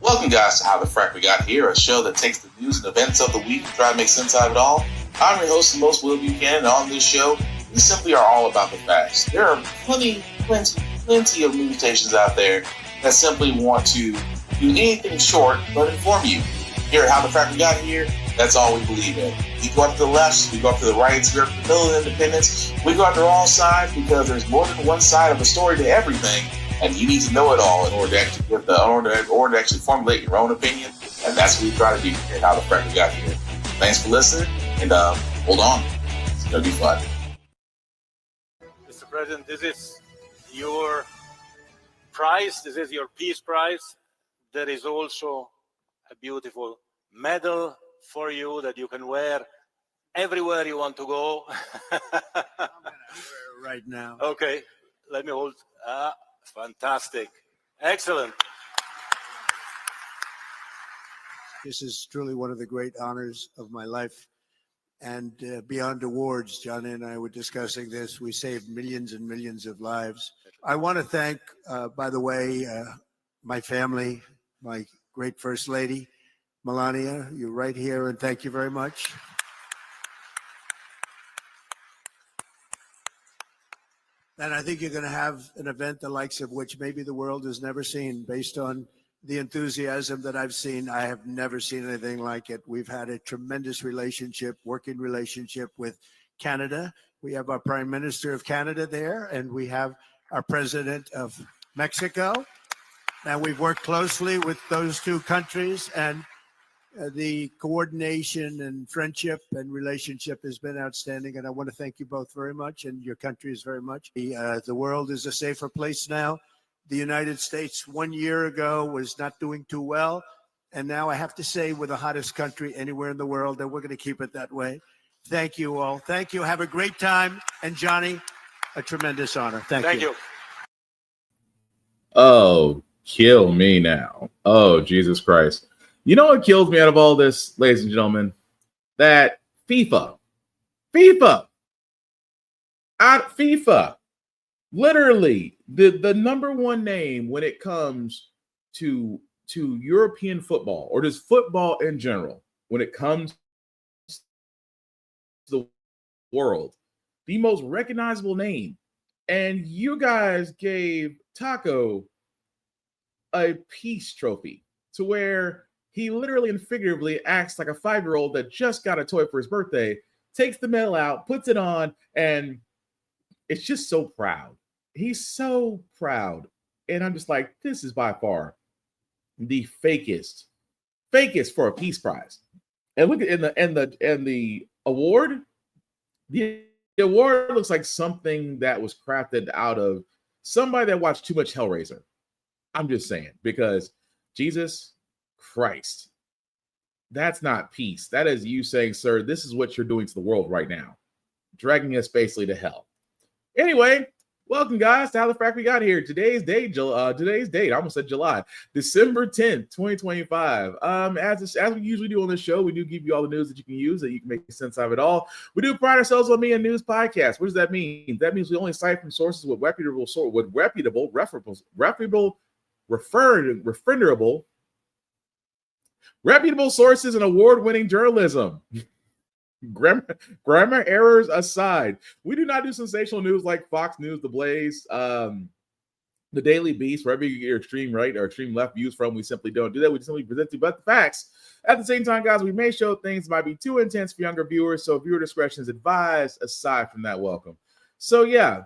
Welcome, guys, to How the Frack We Got Here, a show that takes the news and events of the week and try to make sense out of it all. I'm your host, the most Will Buchanan, and on this show, we simply are all about the facts. There are plenty of news stations out there that simply want to do anything short but inform you. Here at How the Frack We Got Here, that's all we believe in. We go up to the left, we go up to the right, we go up to the middle of independence, we go up to all sides because there's more than one side of a story to everything. And you need to know it all in order to actually formulate your own opinion. And that's what we try to do here at How the Frack We Got Here. Thanks for listening, and hold on. It's going to be fun. Mr. President, this is your prize. This is your Peace Prize. There is also a beautiful medal for you that you can wear everywhere you want to go. I'm going to wear it right now. Okay, let me hold. Fantastic. Excellent. This is truly one of the great honors of my life. And beyond awards, Johnny and I were discussing this. We saved millions and millions of lives. I want to thank, by the way, my family, my great First Lady, Melania. You're right here, and thank you very much. And I think you're going to have an event the likes of which maybe the world has never seen. Based on the enthusiasm that I've seen, I have never seen anything like it. We've had a tremendous working relationship with Canada. We have our Prime Minister of Canada there, and we have our President of Mexico. And we've worked closely with those two countries, and the coordination and friendship and relationship has been outstanding. And I want to thank you both very much, and your countries very much. The world is a safer place now. The United States 1 year ago was not doing too well. And now I have to say we're the hottest country anywhere in the world, and we're going to keep it that way. Thank you all. Thank you. Have a great time. And Johnny, a tremendous honor. Thank you. Oh, kill me now. Oh, Jesus Christ. You know what kills me out of all this, ladies and gentlemen? That FIFA, literally the number one name when it comes to European football, or just football in general, when it comes to the world, the most recognizable name. And you guys gave Taco a peace trophy to where he literally and figuratively acts like a 5-year-old that just got a toy for his birthday, takes the medal out, puts it on, and it's just so proud. He's so proud. And I'm just like, this is by far the fakest for a peace prize. And look at the award. The award looks like something that was crafted out of somebody that watched too much Hellraiser. I'm just saying, because Jesus Christ, that's not peace. That is you saying, sir, this is what you're doing to the world right now, dragging us basically to hell. Anyway, welcome, guys, to How the Frack We Got Here. Today's date, I almost said July, December 10th, 2025. As we usually do on this show, we do give you all the news that you can use, that you can make sense of it all. We do pride ourselves on being a news podcast. What does that mean? That means we only cite from sources with reputable sources and award-winning journalism. Grammar errors aside, we do not do sensational news like Fox News, The Blaze, The Daily Beast, wherever you get your extreme right or extreme left views from. We simply don't do that. We just simply present you but the facts. At the same time, guys, we may show things that might be too intense for younger viewers, so viewer discretion is advised. Aside from that, welcome. So yeah,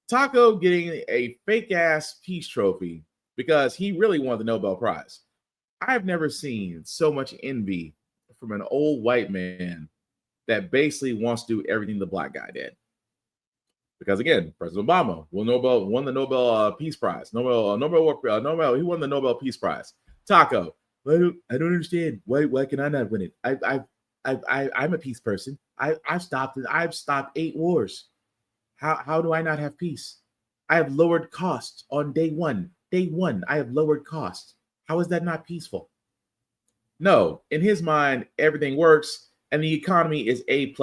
Taco getting a fake-ass peace trophy because he really won the Nobel Prize. I've never seen so much envy from an old white man that basically wants to do everything the black guy did. Because again, President Obama won the Nobel Peace Prize. He won the Nobel Peace Prize. Taco, I don't understand. Why can I not win it? I'm a peace person. I've stopped 8 wars. How do I not have peace? I have lowered costs on day one. I have lowered costs. How is that not peaceful? No, in his mind, everything works, and the economy is A++++++.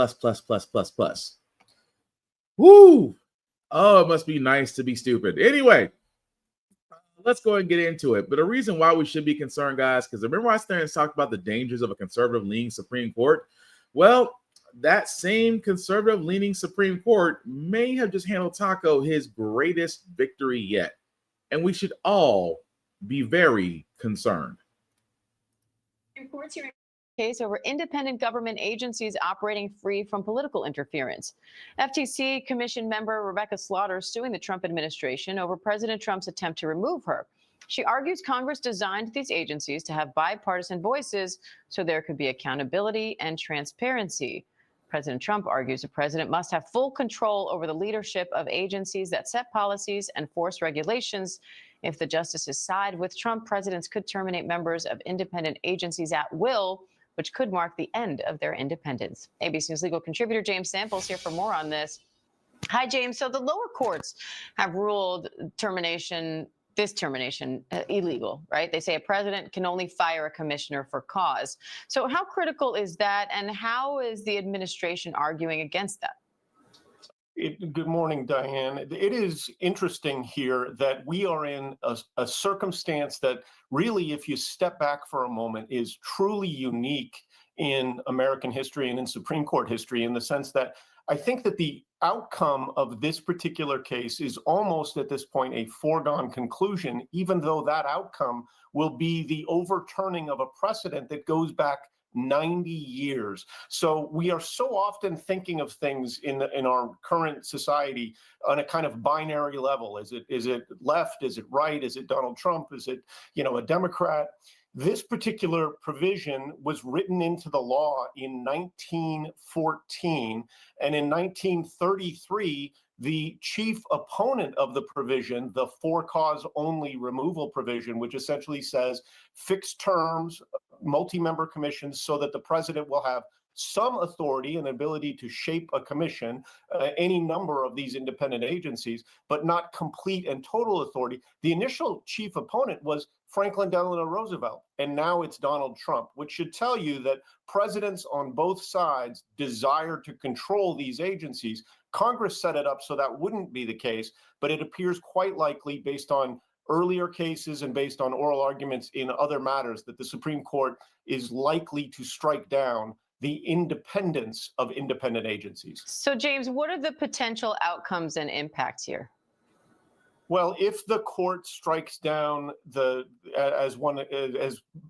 Woo! Oh, it must be nice to be stupid. Anyway, let's go ahead and get into it. But the reason why we should be concerned, guys, because remember I started and talked about the dangers of a conservative-leaning Supreme Court? Well, that same conservative-leaning Supreme Court may have just handled Taco his greatest victory yet. And we should all be very concerned. Reports here case over independent government agencies operating free from political interference. FTC Commission member Rebecca Slaughter suing the Trump administration over President Trump's attempt to remove her. She argues Congress designed these agencies to have bipartisan voices so there could be accountability and transparency. President Trump argues the president must have full control over the leadership of agencies that set policies and force regulations. If the justices side with Trump, presidents could terminate members of independent agencies at will, which could mark the end of their independence. ABC News legal contributor James Samples here for more on this. Hi, James. So the lower courts have ruled termination illegal, right? They say a president can only fire a commissioner for cause. So how critical is that, and how is the administration arguing against that? Good morning, Diane. It is interesting here that we are in a circumstance that really, if you step back for a moment, is truly unique in American history and in Supreme Court history, in the sense that I think that the outcome of this particular case is almost at this point a foregone conclusion, even though that outcome will be the overturning of a precedent that goes back 90 years. So we are so often thinking of things in our current society on a kind of binary level. Is it left? Is it right? Is it Donald Trump? Is it, a Democrat? This particular provision was written into the law in 1914, and in 1933, the chief opponent of the provision, the for-cause only removal provision, which essentially says fixed terms, multi-member commissions, so that the president will have some authority and ability to shape a commission, any number of these independent agencies, but not complete and total authority. The initial chief opponent was Franklin Delano Roosevelt, and now it's Donald Trump, which should tell you that presidents on both sides desire to control these agencies. Congress set it up so that wouldn't be the case, but it appears quite likely, based on earlier cases and based on oral arguments in other matters, that the Supreme Court is likely to strike down the independence of independent agencies. So, James, what are the potential outcomes and impacts here? Well, if the court strikes down as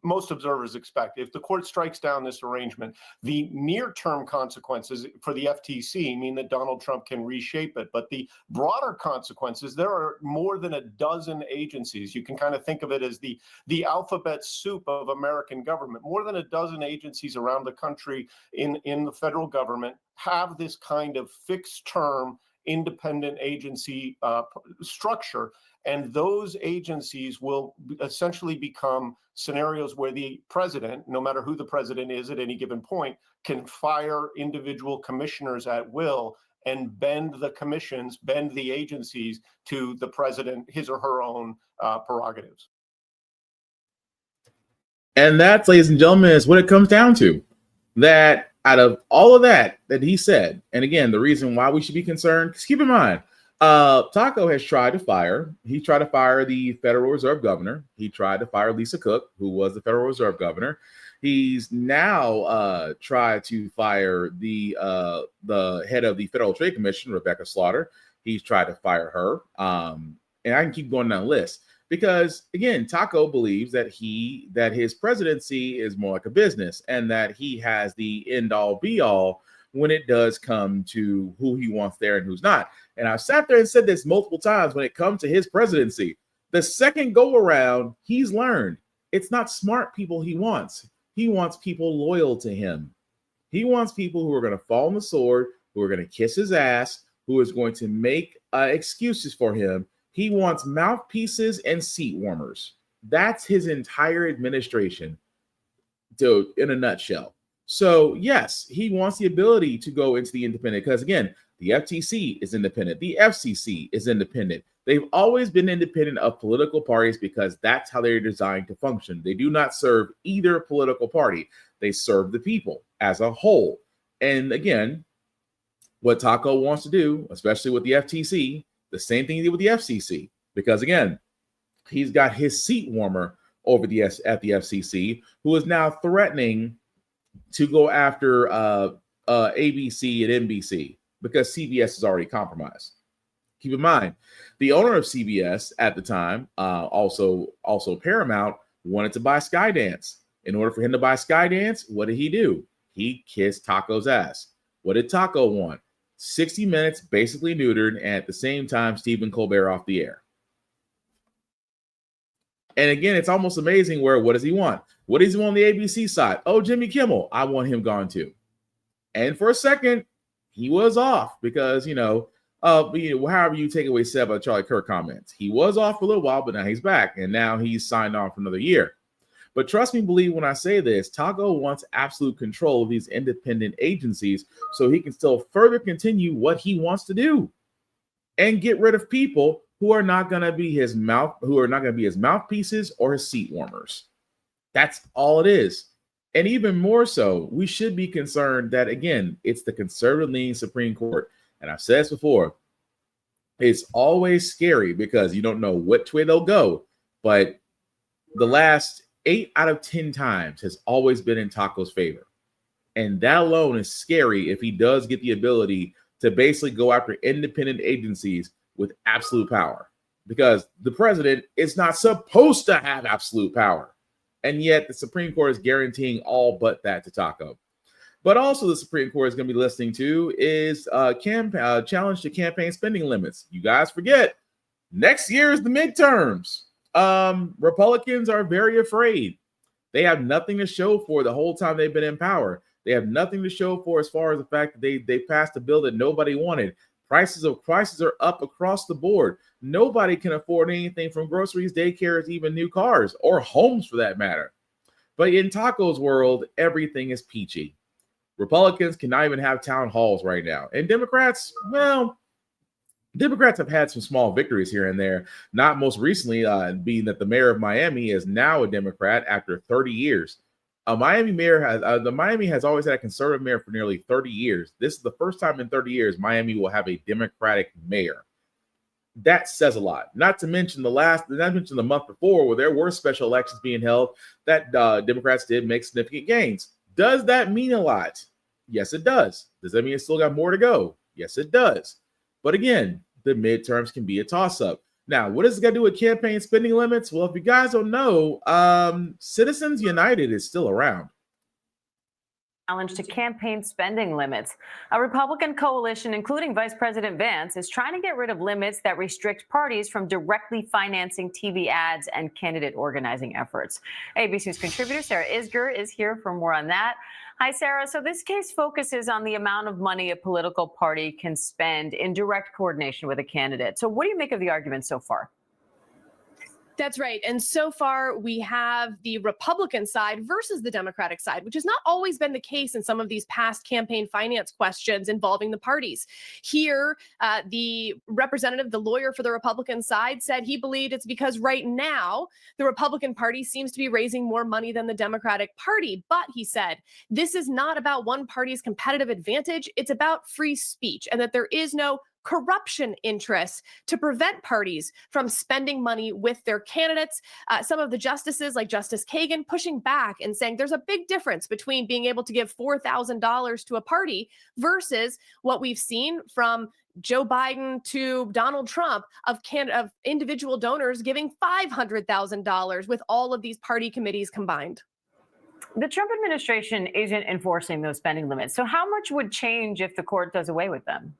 most observers expect, if the court strikes down this arrangement, the near-term consequences for the FTC mean that Donald Trump can reshape it. But the broader consequences, there are more than a dozen agencies. You can kind of think of it as the alphabet soup of American government. More than a dozen agencies around the country in the federal government have this kind of fixed-term independent agency structure, and those agencies will essentially become scenarios where the president, no matter who the president is at any given point, can fire individual commissioners at will and bend the commissions, bend the agencies to the president, his or her own prerogatives. And that, ladies and gentlemen, is what it comes down to. That out of all of that he said, and again, the reason why we should be concerned, because keep in mind, Taco has tried to fire the Federal Reserve governor. He tried to fire Lisa Cook, who was the Federal Reserve governor. He's now tried to fire the head of the Federal Trade Commission, Rebecca Slaughter. He's tried to fire her. And I can keep going down the list. Because again, Taco believes that his presidency is more like a business, and that he has the end all be all when it does come to who he wants there and who's not. And I've sat there and said this multiple times when it comes to his presidency. The second go around, he's learned it's not smart people he wants. He wants people loyal to him. He wants people who are going to fall on the sword, who are going to kiss his ass, who is going to make excuses for him. He wants mouthpieces and seat warmers. That's his entire administration, dude, in a nutshell. So, yes, he wants the ability to go into the independent, because, again, the FTC is independent. The FCC is independent. They've always been independent of political parties because that's how they're designed to function. They do not serve either political party. They serve the people as a whole. And, again, what Taco wants to do, especially with the FTC, the same thing he did with the FCC, because again, he's got his seat warmer over at the FCC, who is now threatening to go after ABC and NBC because CBS is already compromised. Keep in mind, the owner of CBS at the time, also Paramount, wanted to buy Skydance. In order for him to buy Skydance, what did he do? He kissed Taco's ass. What did Taco want? 60 Minutes basically neutered, and at the same time, Stephen Colbert off the air. And again, it's almost amazing what does he want? What does he want on the ABC side? Oh, Jimmy Kimmel. I want him gone too. And for a second, he was off because, however you take away Charlie Kirk comments. He was off for a little while, but now he's back. And now he's signed on for another year. But trust me, believe when I say this, Taco wants absolute control of these independent agencies so he can still further continue what he wants to do and get rid of people who are not going to be his mouthpieces or his seat warmers. That's all it is. And even more so, we should be concerned that, again, it's the conservative-leaning Supreme Court. And I've said this before, it's always scary because you don't know which way they'll go. But the last 8 out of 10 times has always been in Taco's favor. And that alone is scary if he does get the ability to basically go after independent agencies with absolute power, because the president is not supposed to have absolute power. And yet the Supreme Court is guaranteeing all but that to Taco. But also the Supreme Court is going to be listening to is challenge to campaign spending limits. You guys forget, next year is the midterms. Republicans are very afraid. They have nothing to show for the whole time they've been in power. They have nothing to show for as far as the fact that they passed a bill that nobody wanted. Prices are up across the board. Nobody can afford anything from groceries, daycares, even new cars, or homes for that matter. But in Taco's world, everything is peachy. Republicans cannot even have town halls right now. And Democrats, well, Democrats have had some small victories here and there, not most recently being that the mayor of Miami is now a Democrat after 30 years. Miami has always had a conservative mayor for nearly 30 years. This is the first time in 30 years Miami will have a Democratic mayor. That says a lot. Not to mention the month before where there were special elections being held that Democrats did make significant gains. Does that mean a lot? Yes, it does. Does that mean it's still got more to go? Yes, it does. But again, the midterms can be a toss-up. Now, what does it got to do with campaign spending limits? Well, if you guys don't know, Citizens United is still around. Challenge to campaign spending limits. A Republican coalition, including Vice President Vance, is trying to get rid of limits that restrict parties from directly financing TV ads and candidate organizing efforts. ABC's contributor Sarah Isgur is here for more on that. Hi, Sarah. So this case focuses on the amount of money a political party can spend in direct coordination with a candidate. So what do you make of the argument so far? That's right. And so far, we have the Republican side versus the Democratic side, which has not always been the case in some of these past campaign finance questions involving the parties. Here, the representative, the lawyer for the Republican side, said he believed it's because right now the Republican Party seems to be raising more money than the Democratic Party. But he said, this is not about one party's competitive advantage. It's about free speech, and that there is no corruption interests to prevent parties from spending money with their candidates. Some of the justices, like Justice Kagan, pushing back and saying there's a big difference between being able to give $4,000 to a party versus what we've seen from Joe Biden to Donald Trump of individual donors giving $500,000 with all of these party committees combined. The Trump administration isn't enforcing those spending limits. So how much would change if the court does away with them?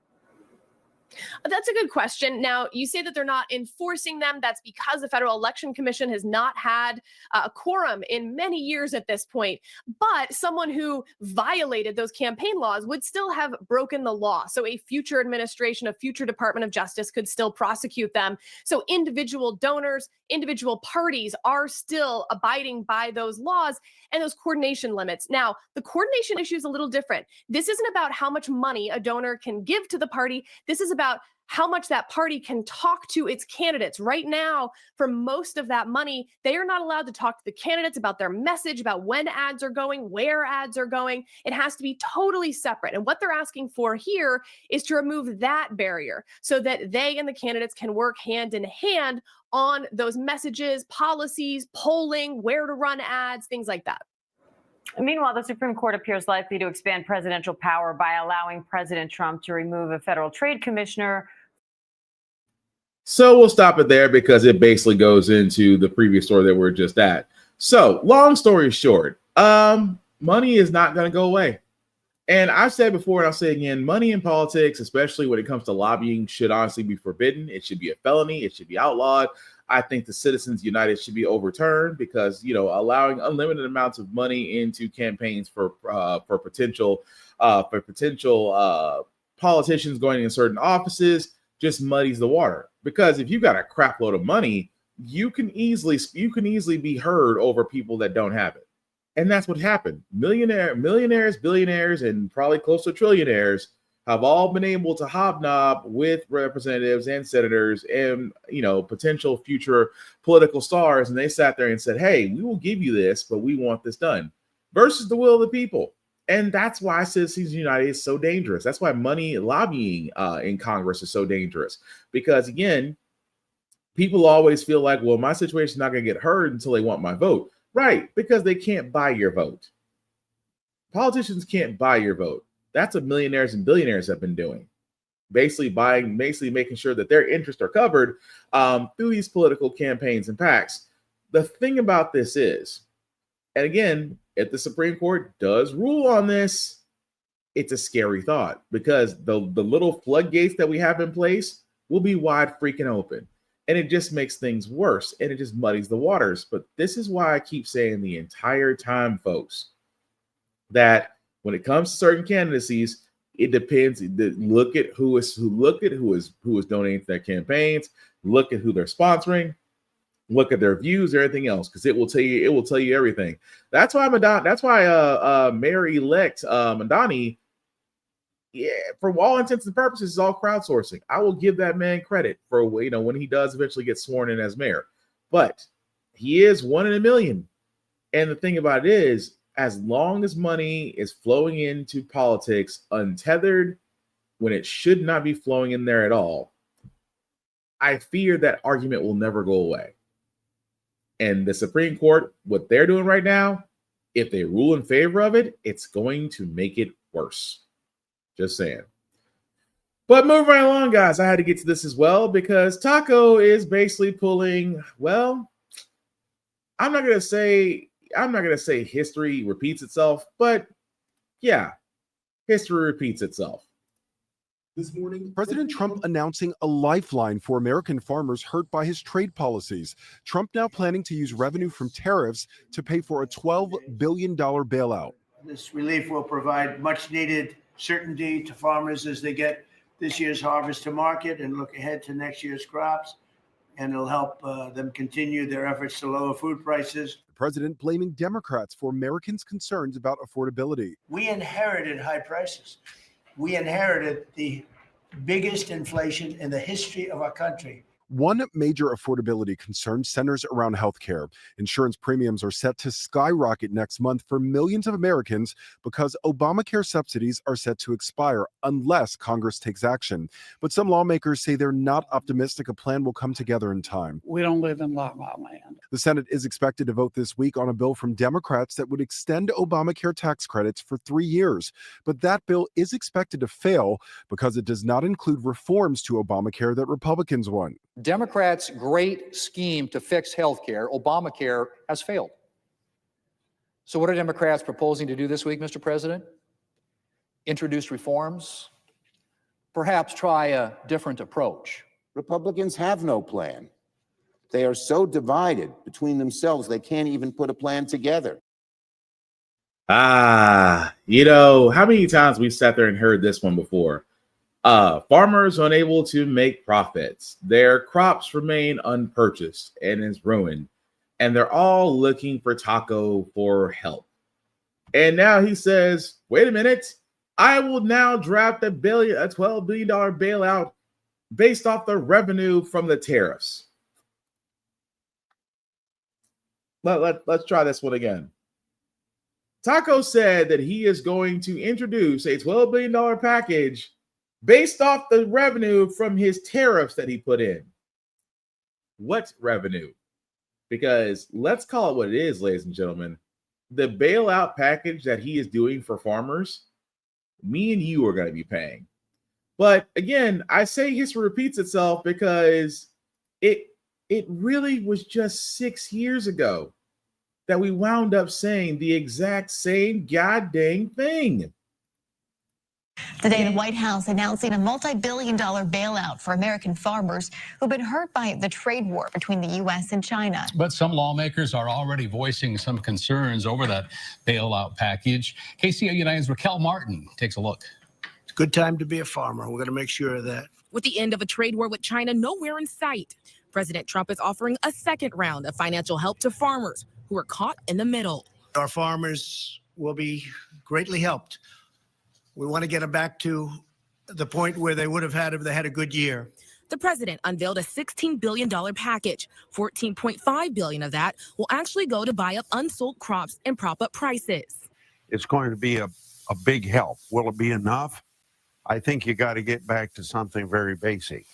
That's a good question. Now, you say that they're not enforcing them. That's because the Federal Election Commission has not had a quorum in many years at this point. But someone who violated those campaign laws would still have broken the law. So a future administration, a future Department of Justice could still prosecute them. So individual donors, individual parties are still abiding by those laws and those coordination limits. Now, the coordination issue is a little different. This isn't about how much money a donor can give to the party. This is about how much that party can talk to its candidates. Right now, for most of that money, they are not allowed to talk to the candidates about their message, about when ads are going, where ads are going. It has to be totally separate. And what they're asking for here is to remove that barrier so that they and the candidates can work hand in hand on those messages, policies, polling, where to run ads, things like that. Meanwhile, the Supreme Court appears likely to expand presidential power by allowing President Trump to remove a federal trade commissioner. So we'll stop it there because it basically goes into the previous story that we're just at. So long story short, money is not going to go away. And I've said before, and I'll say again, money in politics, especially when it comes to lobbying, should honestly be forbidden. It should be a felony. It should be outlawed. I think the Citizens United should be overturned because, allowing unlimited amounts of money into campaigns for potential politicians going in certain offices just muddies the water. Because if you've got a crap load of money, you can easily be heard over people that don't have it. And that's what happened. Millionaires, billionaires, and probably close to trillionaires have all been able to hobnob with representatives and senators and, potential future political stars. And they sat there and said, hey, we will give you this, but we want this done versus the will of the people. And that's why Citizens United is so dangerous. That's why money lobbying in Congress is so dangerous. Because, again, people always feel like, well, my situation is not going to get heard until they want my vote. Right, because they can't buy your vote. Politicians can't buy your vote. That's what millionaires and billionaires have been doing. Basically making sure that their interests are covered through these political campaigns and PACs. The thing about this is, and again, if the Supreme Court does rule on this, it's a scary thought because the little floodgates that we have in place will be wide freaking open. And it just makes things worse and it just muddies the waters. But this is why I keep saying the entire time, folks, that when it comes to certain candidacies, it depends. Look at who is donating to their campaigns, look at who they're sponsoring, look at their views, everything else, because it will tell you everything. That's why Mayor-elect Madani, yeah, for all intents and purposes, is all crowdsourcing. I will give that man credit for when he does eventually get sworn in as mayor. But he is one in a million. And the thing about it is, as long as money is flowing into politics untethered when it should not be flowing in there at all, I fear that argument will never go away. And the Supreme Court, what they're doing right now, if they rule in favor of it, it's going to make it worse. Just saying. But moving right along, guys, I had to get to this as well because Taco is basically pulling, well, I'm not gonna say history repeats itself, but yeah, history repeats itself. This morning, President Trump announcing a lifeline for American farmers hurt by his trade policies. Trump now planning to use revenue from tariffs to pay for a $12 billion bailout. This relief will provide much needed certainty to farmers as they get this year's harvest to market and look ahead to next year's crops. And it'll help them continue their efforts to lower food prices. The president blaming Democrats for Americans' concerns about affordability. We inherited high prices. We inherited the biggest inflation in the history of our country. One major affordability concern centers around healthcare. Insurance premiums are set to skyrocket next month for millions of Americans because Obamacare subsidies are set to expire unless Congress takes action. But some lawmakers say they're not optimistic a plan will come together in time. We don't live in La La Land. The Senate is expected to vote this week on a bill from Democrats that would extend Obamacare tax credits for 3 years. But that bill is expected to fail because it does not include reforms to Obamacare that Republicans want. Democrats' great scheme to fix health care, Obamacare, has failed. So what are Democrats proposing to do this week, Mr. President? Introduce reforms? Perhaps try a different approach? Republicans have no plan. They are so divided between themselves, they can't even put a plan together. How many times we've sat there and heard this one before? Farmers unable to make profits. Their crops remain unpurchased and is ruined. And they're all looking for Taco for help. And now he says, wait a minute, I will now draft a $12 billion bailout based off the revenue from the tariffs. Let's try this one again. Taco said that he is going to introduce a $12 billion package based off the revenue from his tariffs that he put in. What revenue? Because let's call it what it is, ladies and gentlemen. The bailout package that he is doing for farmers, me and you are going to be paying. But again, I say history repeats itself because it really was just 6 years ago that we wound up saying the exact same goddamn thing. Today, the White House announcing a multi-billion-dollar bailout for American farmers who've been hurt by the trade war between the U.S. and China. But some lawmakers are already voicing some concerns over that bailout package. KCO United's Raquel Martin takes a look. It's a good time to be a farmer. We're going to make sure of that. With the end of a trade war with China nowhere in sight, President Trump is offering a second round of financial help to farmers who are caught in the middle. Our farmers will be greatly helped. We want to get them back to the point where they would have had if they had a good year. The president unveiled a $16 billion package. $14.5 billion of that will actually go to buy up unsold crops and prop up prices. It's going to be a big help. Will it be enough? I think you got to get back to something very basic.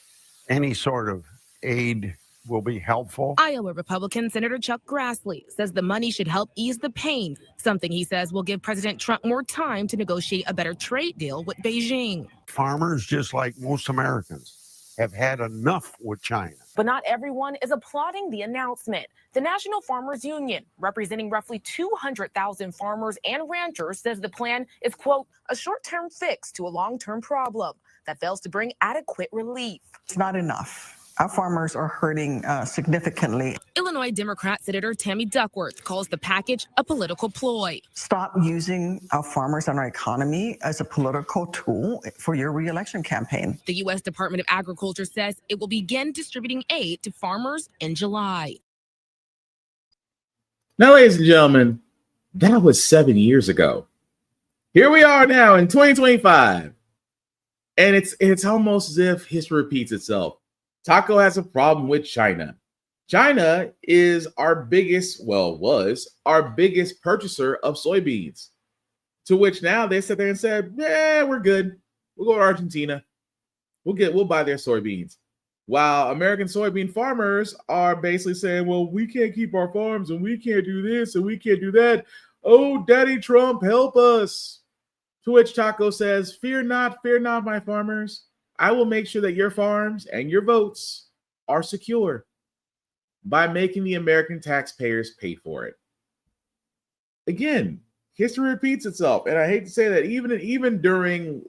Any sort of aid will be helpful. Iowa Republican Senator Chuck Grassley says the money should help ease the pain, something he says will give President Trump more time to negotiate a better trade deal with Beijing. Farmers, just like most Americans, have had enough with China. But not everyone is applauding the announcement. The National Farmers Union, representing roughly 200,000 farmers and ranchers, says the plan is, quote, a short-term fix to a long-term problem that fails to bring adequate relief. It's not enough. Our farmers are hurting significantly. Illinois Democrat Senator Tammy Duckworth calls the package a political ploy. Stop using our farmers and our economy as a political tool for your re-election campaign. The U.S. Department of Agriculture says it will begin distributing aid to farmers in July. Now, ladies and gentlemen, that was 7 years ago. Here we are now in 2025. And it's almost as if history repeats itself. Taco has a problem with China. China is our biggest, was our biggest purchaser of soybeans. To which now they sat there and said, yeah, we're good. We'll go to Argentina. We'll buy their soybeans. While American soybean farmers are basically saying, well, we can't keep our farms and we can't do this and we can't do that. Oh, Daddy Trump, help us. To which Taco says, fear not, my farmers. I will make sure that your farms and your votes are secure by making the American taxpayers pay for it. Again, history repeats itself. And I hate to say that even during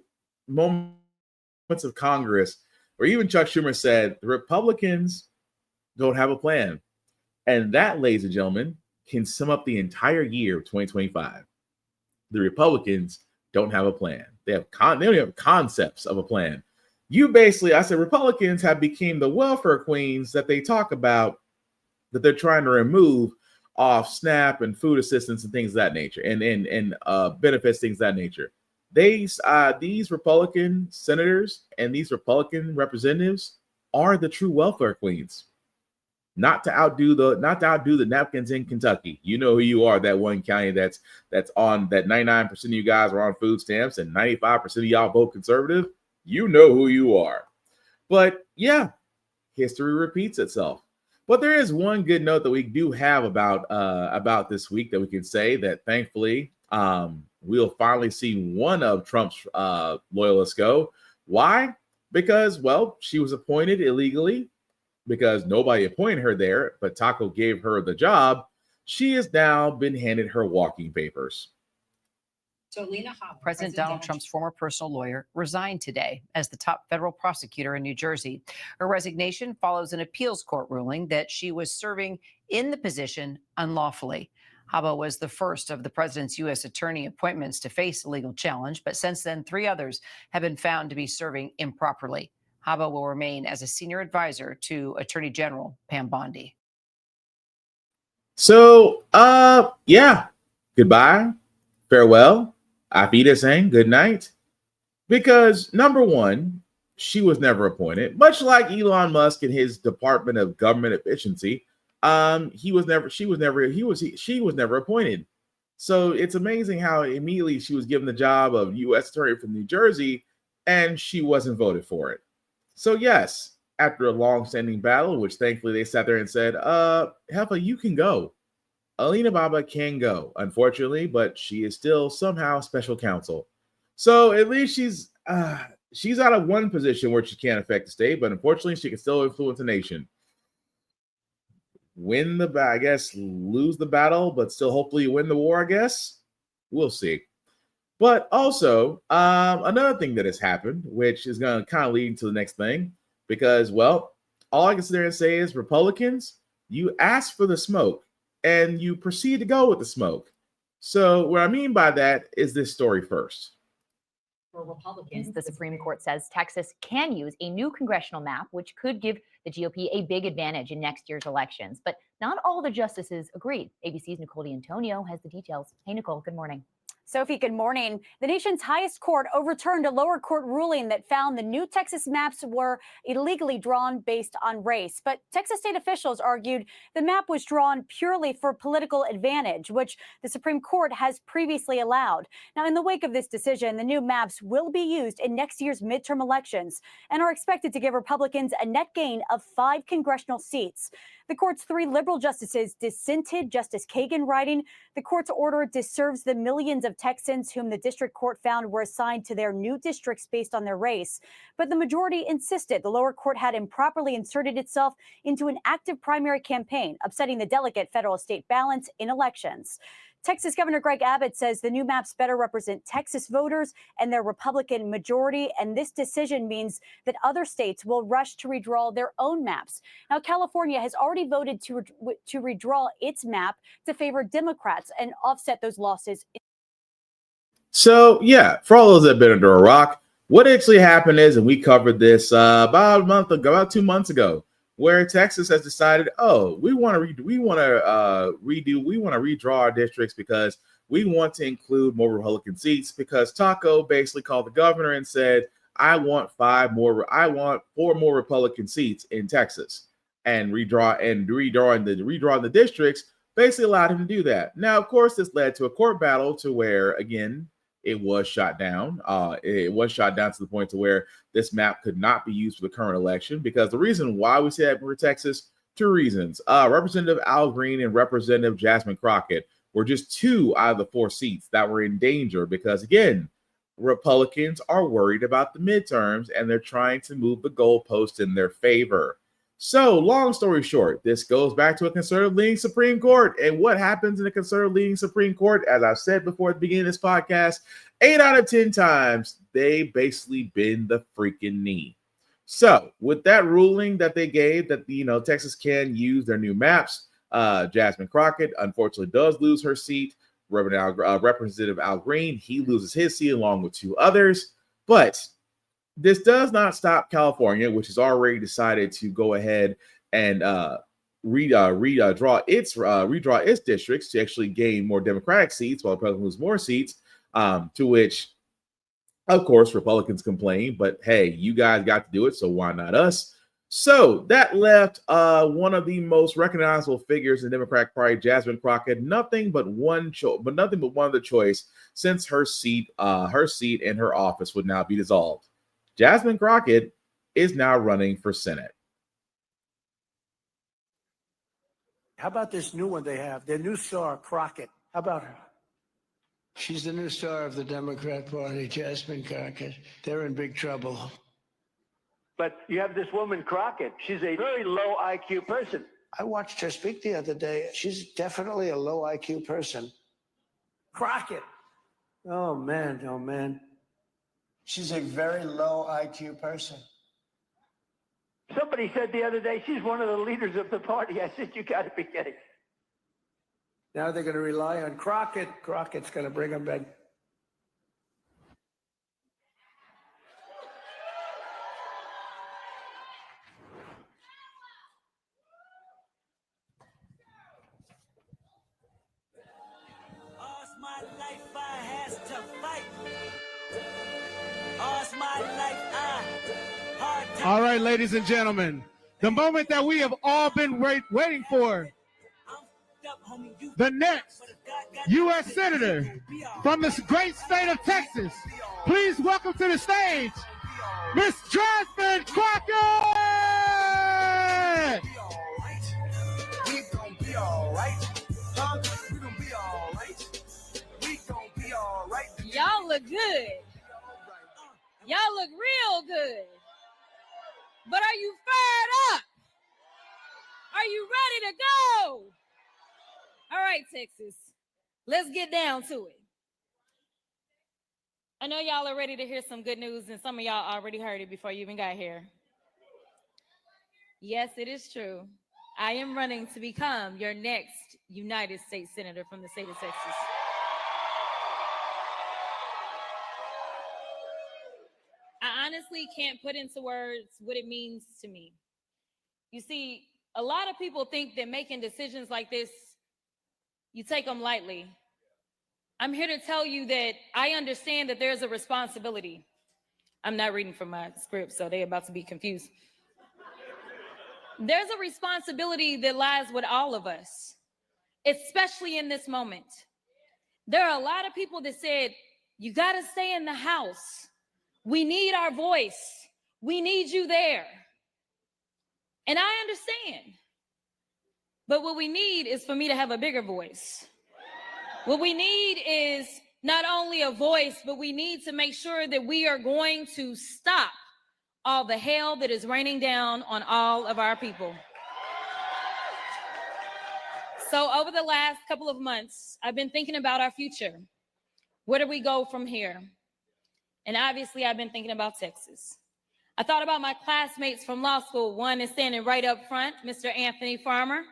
moments of Congress, or even Chuck Schumer said, the Republicans don't have a plan. And that, ladies and gentlemen, can sum up the entire year of 2025. The Republicans don't have a plan. They don't even have concepts of a plan. I said Republicans have become the welfare queens that they talk about, that they're trying to remove off SNAP and food assistance and things of that nature, and benefits, things of that nature. These Republican senators and these Republican representatives are the true welfare queens. Not to outdo the napkins in Kentucky. You know who you are. That one county that's on that 99% of you guys are on food stamps and 95% of y'all vote conservative. You know who you are. But yeah, history repeats itself. But there is one good note that we do have about this week that we can say that thankfully we'll finally see one of Trump's loyalists go. Why? Because, well, she was appointed illegally because nobody appointed her there, but Taco gave her the job. She has now been handed her walking papers. So President Donald Trump's former personal lawyer resigned today as the top federal prosecutor in New Jersey. Her resignation follows an appeals court ruling that she was serving in the position unlawfully. Haba was the first of the president's U.S. attorney appointments to face a legal challenge, but since then, 3 others have been found to be serving improperly. Haba will remain as a senior advisor to Attorney General Pam Bondi. So, yeah, goodbye, farewell. Afida saying good night, because number one, she was never appointed. Much like Elon Musk and his Department of Government Efficiency, she was never appointed. So it's amazing how immediately she was given the job of U.S. Attorney from New Jersey, and she wasn't voted for it. So yes, after a long-standing battle, which thankfully they sat there and said, Heffa, you can go. Alina Baba can go, unfortunately, but she is still somehow special counsel. So at least she's out of one position where she can't affect the state, but unfortunately, she can still influence the nation. Win the, I guess, lose the battle, but still hopefully win the war, I guess. We'll see. But also, another thing that has happened, which is going to kind of lead to the next thing, because, well, all I can sit there and say is Republicans, you ask for the smoke and you proceed to go with the smoke. So what I mean by that is this story first. For Republicans, the Supreme Court says Texas can use a new congressional map, which could give the GOP a big advantage in next year's elections. But not all the justices agreed. ABC's Nicole D'Antonio has the details. Hey, Nicole, good morning. Sophie, good morning. The nation's highest court overturned a lower court ruling that found the new Texas maps were illegally drawn based on race. But Texas state officials argued the map was drawn purely for political advantage, which the Supreme Court has previously allowed. Now, in the wake of this decision, the new maps will be used in next year's midterm elections and are expected to give Republicans a net gain of 5 congressional seats. The court's 3 liberal justices dissented, Justice Kagan writing, "The court's order disserves the millions of Texans whom the district court found were assigned to their new districts based on their race." But the majority insisted the lower court had improperly inserted itself into an active primary campaign, upsetting the delicate federal-state balance in elections. Texas Governor Greg Abbott says the new maps better represent Texas voters and their Republican majority, and this decision means that other states will rush to redraw their own maps. Now, California has already voted to redraw its map to favor Democrats and offset those losses. So, yeah, for all those that have been under a rock, what actually happened is, and we covered this about 2 months ago, where Texas has decided, we want to redraw our districts because we want to include more Republican seats, because Taco basically called the governor and said, I want 4 more Republican seats in Texas, and redrawing the districts basically allowed him to do that. Now, of course, this led to a court battle to where, again, it was shot down. It was shot down to the point to where this map could not be used for the current election, because the reason why we say that for Texas, 2 reasons. Representative Al Green and Representative Jasmine Crockett were just 2 out of the 4 seats that were in danger, because, again, Republicans are worried about the midterms and they're trying to move the goalpost in their favor. So, long story short, this goes back to a conservative-leaning Supreme Court. And what happens in a conservative-leaning Supreme Court, as I've said before at the beginning of this podcast, 8 out of 10 times, they basically bend the freaking knee. So, with that ruling that they gave that, Texas can use their new maps, Jasmine Crockett, unfortunately, does lose her seat. Representative Al Green, he loses his seat along with 2 others. But this does not stop California, which has already decided to go ahead and redraw its districts to actually gain more Democratic seats, while Republicans lose more seats. To which, of course, Republicans complain, but hey, you guys got to do it, so why not us? So that left one of the most recognizable figures in the Democratic Party, Jasmine Crockett, nothing but one other choice, since her seat in her office would now be dissolved. Jasmine Crockett is now running for Senate. How about this new one they have? Their new star, Crockett. How about her? She's the new star of the Democrat Party, Jasmine Crockett. They're in big trouble. But you have this woman, Crockett. She's a very low IQ person. I watched her speak the other day. She's definitely a low IQ person. Crockett. Oh, man. She's a very low IQ person. Somebody said the other day she's one of the leaders of the party. I said, you got to be kidding. Now they're going to rely on Crockett. Crockett's going to bring them back. All's my life I has to fight. All's my life I All right, ladies and gentlemen, the moment that we have all been waiting for. The next U.S. Senator from the great state of Texas. Please welcome to the stage, Miss Jasmine Crockett! We gon' be alright. Huh? We gon' be alright. We gon' be alright. Y'all look good. Y'all look real good. But are you fired up? Are you ready to go? All right, Texas, let's get down to it. I know y'all are ready to hear some good news, and some of y'all already heard it before you even got here. Yes, it is true. I am running to become your next United States Senator from the state of Texas. I honestly can't put into words what it means to me. You see, a lot of people think that making decisions like this, you take them lightly. I'm here to tell you that I understand that there's a responsibility. I'm not reading from my script, so they're about to be confused. There's a responsibility that lies with all of us, especially in this moment. There are a lot of people that said, you gotta stay in the house. We need our voice. We need you there. And I understand. But what we need is for me to have a bigger voice. What we need is not only a voice, but we need to make sure that we are going to stop all the hell that is raining down on all of our people. So over the last couple of months, I've been thinking about our future. Where do we go from here? And obviously, I've been thinking about Texas. I thought about my classmates from law school. One is standing right up front, Mr. Anthony Farmer.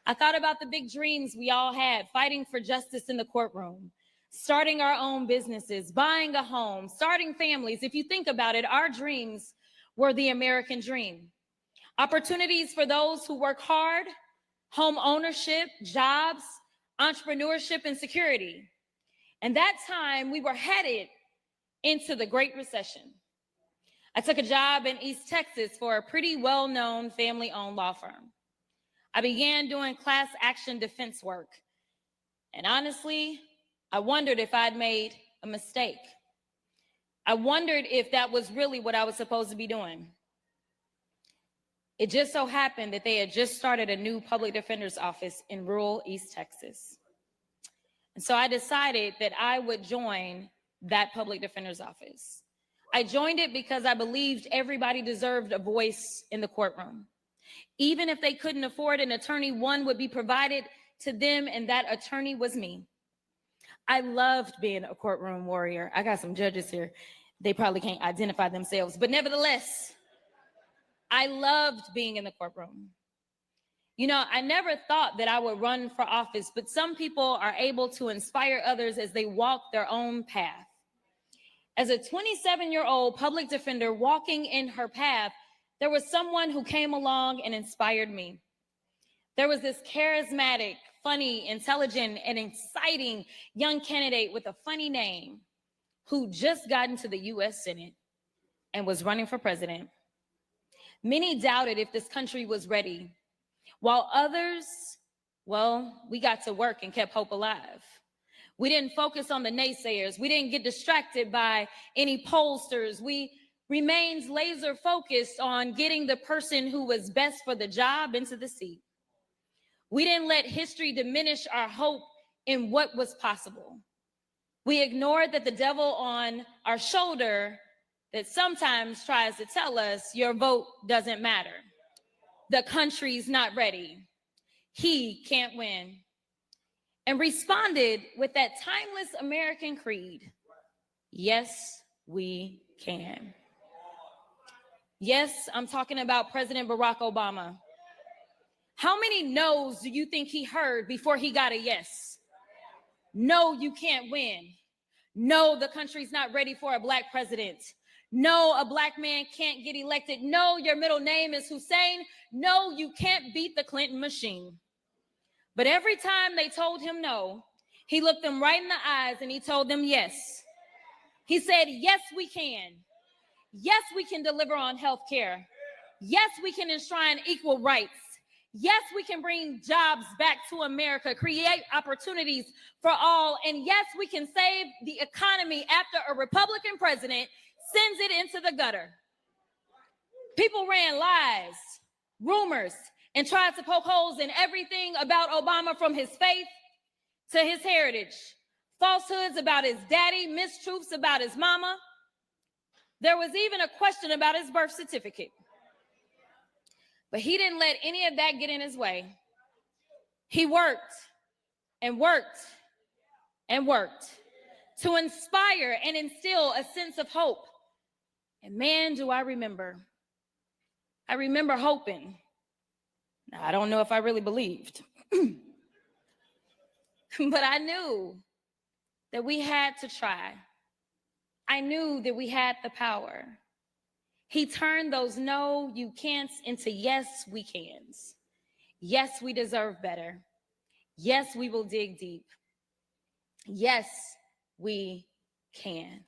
I thought about the big dreams we all had, fighting for justice in the courtroom, starting our own businesses, buying a home, starting families. If you think about it, our dreams were the American dream. Opportunities for those who work hard, home ownership, jobs, entrepreneurship, and security. And that time we were headed into the Great Recession. I took a job in East Texas for a pretty well-known family-owned law firm. I began doing class action defense work. And honestly, I wondered if I'd made a mistake. I wondered if that was really what I was supposed to be doing. It just so happened that they had just started a new public defender's office in rural East Texas. And so I decided that I would join that public defender's office. I joined it because I believed everybody deserved a voice in the courtroom. Even if they couldn't afford an attorney, one would be provided to them, and that attorney was me. I loved being a courtroom warrior. I got some judges here. They probably can't identify themselves, but nevertheless, I loved being in the courtroom. You know, I never thought that I would run for office, but some people are able to inspire others as they walk their own path. As a 27-year-old public defender walking in her path, there was someone who came along and inspired me. There was this charismatic, funny, intelligent, and exciting young candidate with a funny name who just got into the U.S. Senate and was running for president. Many doubted if this country was ready, while others, well, we got to work and kept hope alive. We didn't focus on the naysayers. We didn't get distracted by any pollsters. We remained laser focused on getting the person who was best for the job into the seat. We didn't let history diminish our hope in what was possible. We ignored that the devil on our shoulder that sometimes tries to tell us your vote doesn't matter. The country's not ready. He can't win. And responded with that timeless American creed. Yes, we can. Yes, I'm talking about President Barack Obama. How many no's do you think he heard before he got a yes? No, you can't win. No, the country's not ready for a Black president. No, a Black man can't get elected. No, your middle name is Hussein. No, you can't beat the Clinton machine. But every time they told him no, he looked them right in the eyes and he told them yes. He said, yes, we can. Yes, we can deliver on health care. Yes, we can enshrine equal rights. Yes, we can bring jobs back to America, create opportunities for all. And yes, we can save the economy after a Republican president sends it into the gutter. People ran lies, rumors, and tried to poke holes in everything about Obama, from his faith to his heritage. Falsehoods about his daddy, mistruths about his mama. There was even a question about his birth certificate. But he didn't let any of that get in his way. He worked and worked and worked to inspire and instill a sense of hope. And man, do I remember. I remember hoping. Now, I don't know if I really believed, but I knew that we had to try. I knew that we had the power. He turned those no, you can'ts into yes, we cans. Yes, we deserve better. Yes, we will dig deep. Yes, we can.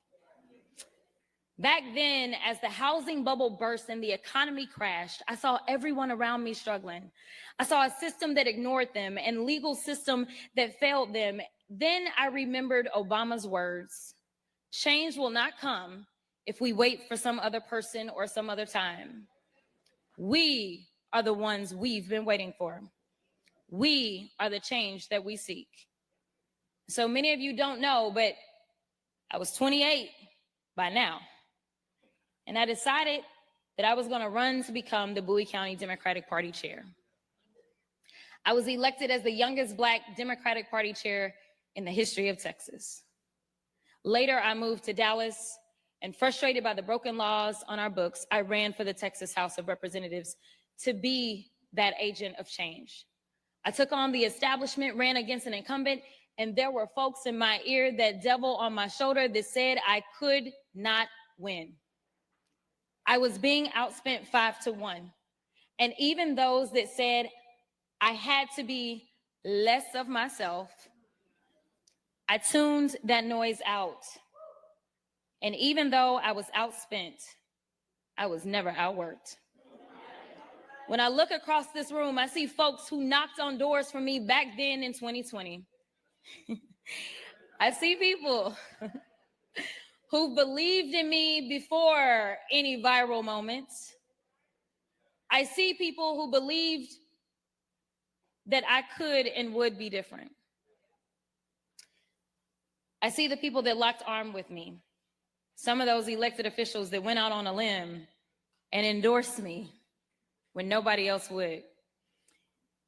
Back then, as the housing bubble burst and the economy crashed, I saw everyone around me struggling. I saw a system that ignored them and legal system that failed them. Then I remembered Obama's words: change will not come if we wait for some other person or some other time. We are the ones we've been waiting for. We are the change that we seek. So many of you don't know, but I was 28 by now. And I decided that I was going to run to become the Bowie County Democratic Party chair. I was elected as the youngest Black Democratic Party chair in the history of Texas. Later, I moved to Dallas, and frustrated by the broken laws on our books, I ran for the Texas House of Representatives to be that agent of change. I took on the establishment, ran against an incumbent, and there were folks in my ear, that devil on my shoulder, that said I could not win. I was being outspent 5-1. And even those that said I had to be less of myself, I tuned that noise out. And even though I was outspent, I was never outworked. When I look across this room, I see folks who knocked on doors for me back then in 2020. I see people who believed in me before any viral moments. I see people who believed that I could and would be different. I see the people that locked arms with me. Some of those elected officials that went out on a limb and endorsed me when nobody else would.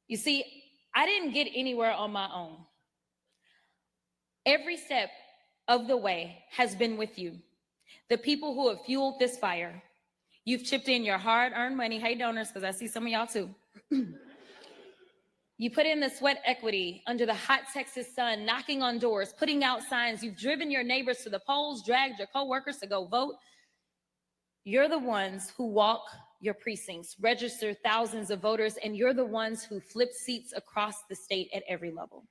You see, I didn't get anywhere on my own. Every step of the way has been with you. The people who have fueled this fire. You've chipped in your hard-earned money. Hey, donors, because I see some of y'all too. You put in the sweat equity under the hot Texas sun, knocking on doors, putting out signs. You've driven your neighbors to the polls, dragged your coworkers to go vote. You're the ones who walk your precincts, register thousands of voters, and you're the ones who flip seats across the state at every level.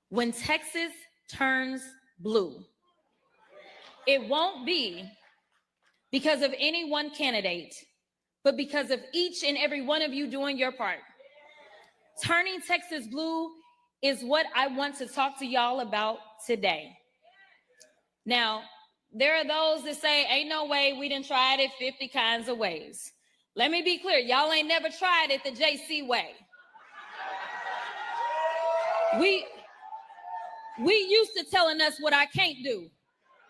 When Texas turns blue, it won't be because of any one candidate, but because of each and every one of you doing your part. Turning Texas blue is what I want to talk to y'all about today. Now, there are those that say, ain't no way, we done tried it 50 kinds of ways. Let me be clear, y'all ain't never tried it the JC way. We used to telling us what I can't do,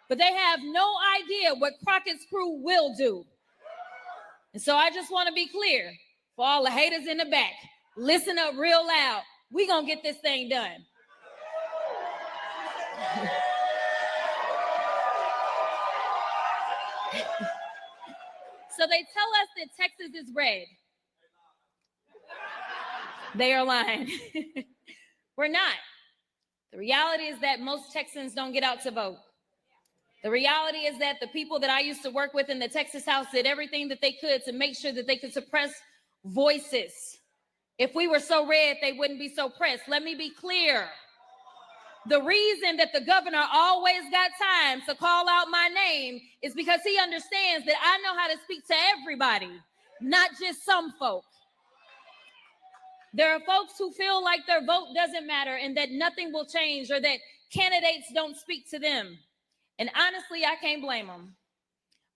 but they have no idea what Crockett's crew will do. And so I just want to be clear for all the haters in the back. Listen up real loud. We gonna get this thing done. So they tell us that Texas is red. They are lying. We're not. The reality is that most Texans don't get out to vote. The reality is that the people that I used to work with in the Texas House did everything that they could to make sure that they could suppress voices. If we were so red, they wouldn't be so pressed. Let me be clear. The reason that the governor always got time to call out my name is because he understands that I know how to speak to everybody, not just some folk. There are folks who feel like their vote doesn't matter and that nothing will change or that candidates don't speak to them. And honestly, I can't blame them.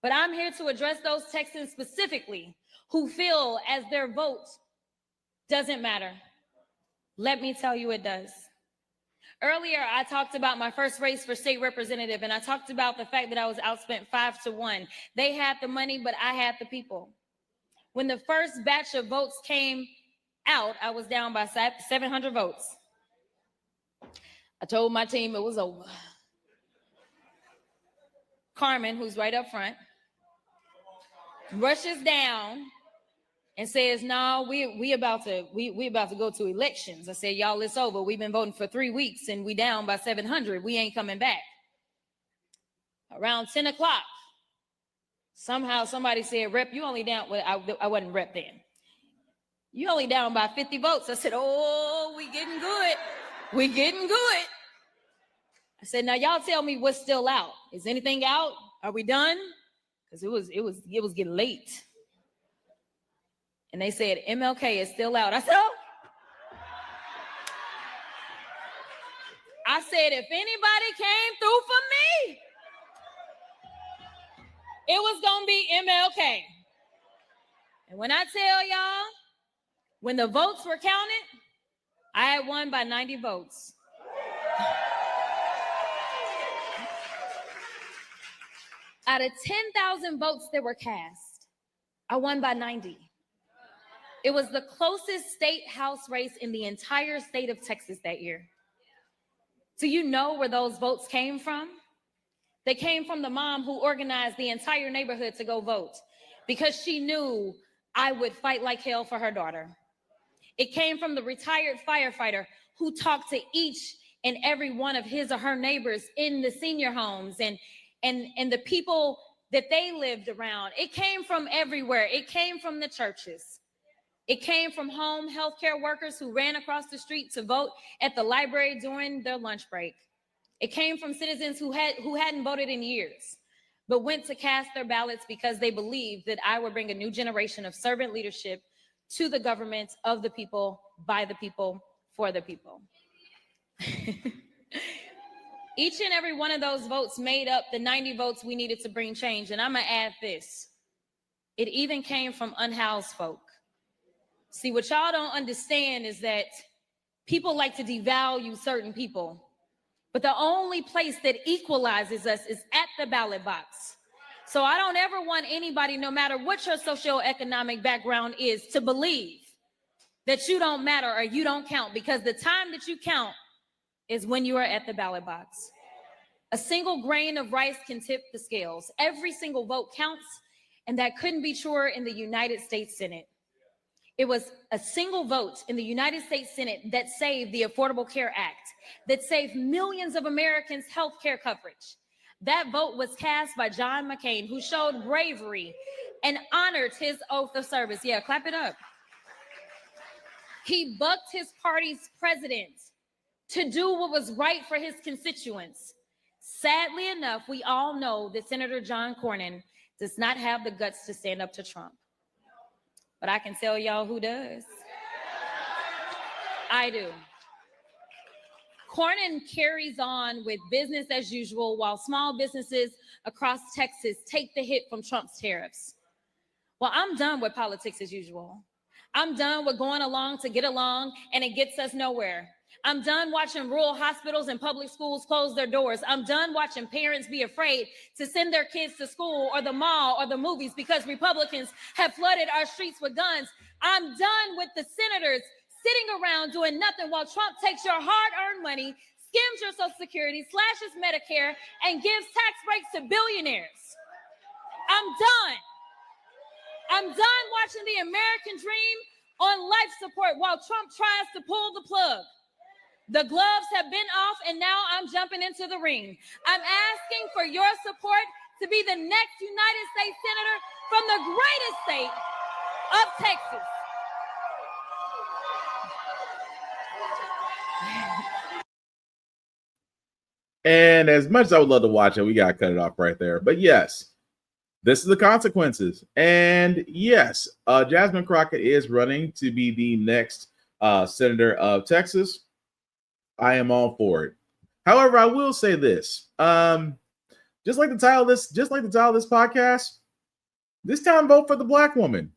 But I'm here to address those Texans specifically who feel as their vote doesn't matter. Let me tell you it does. Earlier, I talked about my first race for state representative, and I talked about the fact that I was outspent 5-1. They had the money, but I had the people. When the first batch of votes came out, I was down by 700 votes. I told my team it was over. Carmen, who's right up front, rushes down and says, "No, we about to go to elections." I said, "Y'all, it's over. We've been voting for 3 weeks and we down by 700. We ain't coming back." Around 10 o'clock, somehow somebody said, "Rep, you only down." Well, I wasn't rep then. "You only down by 50 votes." I said, "Oh, we getting good. We getting good." I said, "Now y'all tell me what's still out. Is anything out? Are we done?" Because it was getting late. And they said, "MLK is still out." I said, "Oh." I said, if anybody came through for me, it was going to be MLK. And when I tell y'all, when the votes were counted, I had won by 90 votes. Out of 10,000 votes that were cast, I won by 90. It was the closest state house race in the entire state of Texas that year. Do you know where those votes came from? They came from the mom who organized the entire neighborhood to go vote because she knew I would fight like hell for her daughter. It came from the retired firefighter who talked to each and every one of his or her neighbors in the senior homes and the people that they lived around. It came from everywhere. It came from the churches. It came from home healthcare workers who ran across the street to vote at the library during their lunch break. It came from citizens who hadn't voted in years, but went to cast their ballots because they believed that I would bring a new generation of servant leadership to the government of the people, by the people, for the people. Each and every one of those votes made up the 90 votes we needed to bring change. And I'm gonna add this. It even came from unhoused folk. See, what y'all don't understand is that people like to devalue certain people, but the only place that equalizes us is at the ballot box. So I don't ever want anybody, no matter what your socioeconomic background is, to believe that you don't matter or you don't count, because the time that you count is when you are at the ballot box. A single grain of rice can tip the scales. Every single vote counts, and that couldn't be truer in the United States Senate. It was a single vote in the United States Senate that saved the Affordable Care Act, that saved millions of Americans' health care coverage. That vote was cast by John McCain, who showed bravery and honored his oath of service. Yeah, clap it up. He bucked his party's president to do what was right for his constituents. Sadly enough, we all know that Senator John Cornyn does not have the guts to stand up to Trump. But I can tell y'all who does. I do. Cornyn carries on with business as usual while small businesses across Texas take the hit from Trump's tariffs. Well, I'm done with politics as usual. I'm done with going along to get along and it gets us nowhere. I'm done watching rural hospitals and public schools close their doors. I'm done watching parents be afraid to send their kids to school or the mall or the movies because Republicans have flooded our streets with guns. I'm done with the senators sitting around doing nothing while Trump takes your hard-earned money, skims your Social Security, slashes Medicare, and gives tax breaks to billionaires. I'm done. I'm done watching the American dream on life support while Trump tries to pull the plug. The gloves have been off, and now I'm jumping into the ring. I'm asking for your support to be the next United States Senator from the greatest state of Texas. And as much as I would love to watch it, we got to cut it off right there. But yes, this is the consequences. And yes, Jasmine Crockett is running to be the next senator of Texas. I am all for it. However, I will say this: just like the title of this podcast, this time vote for the black woman.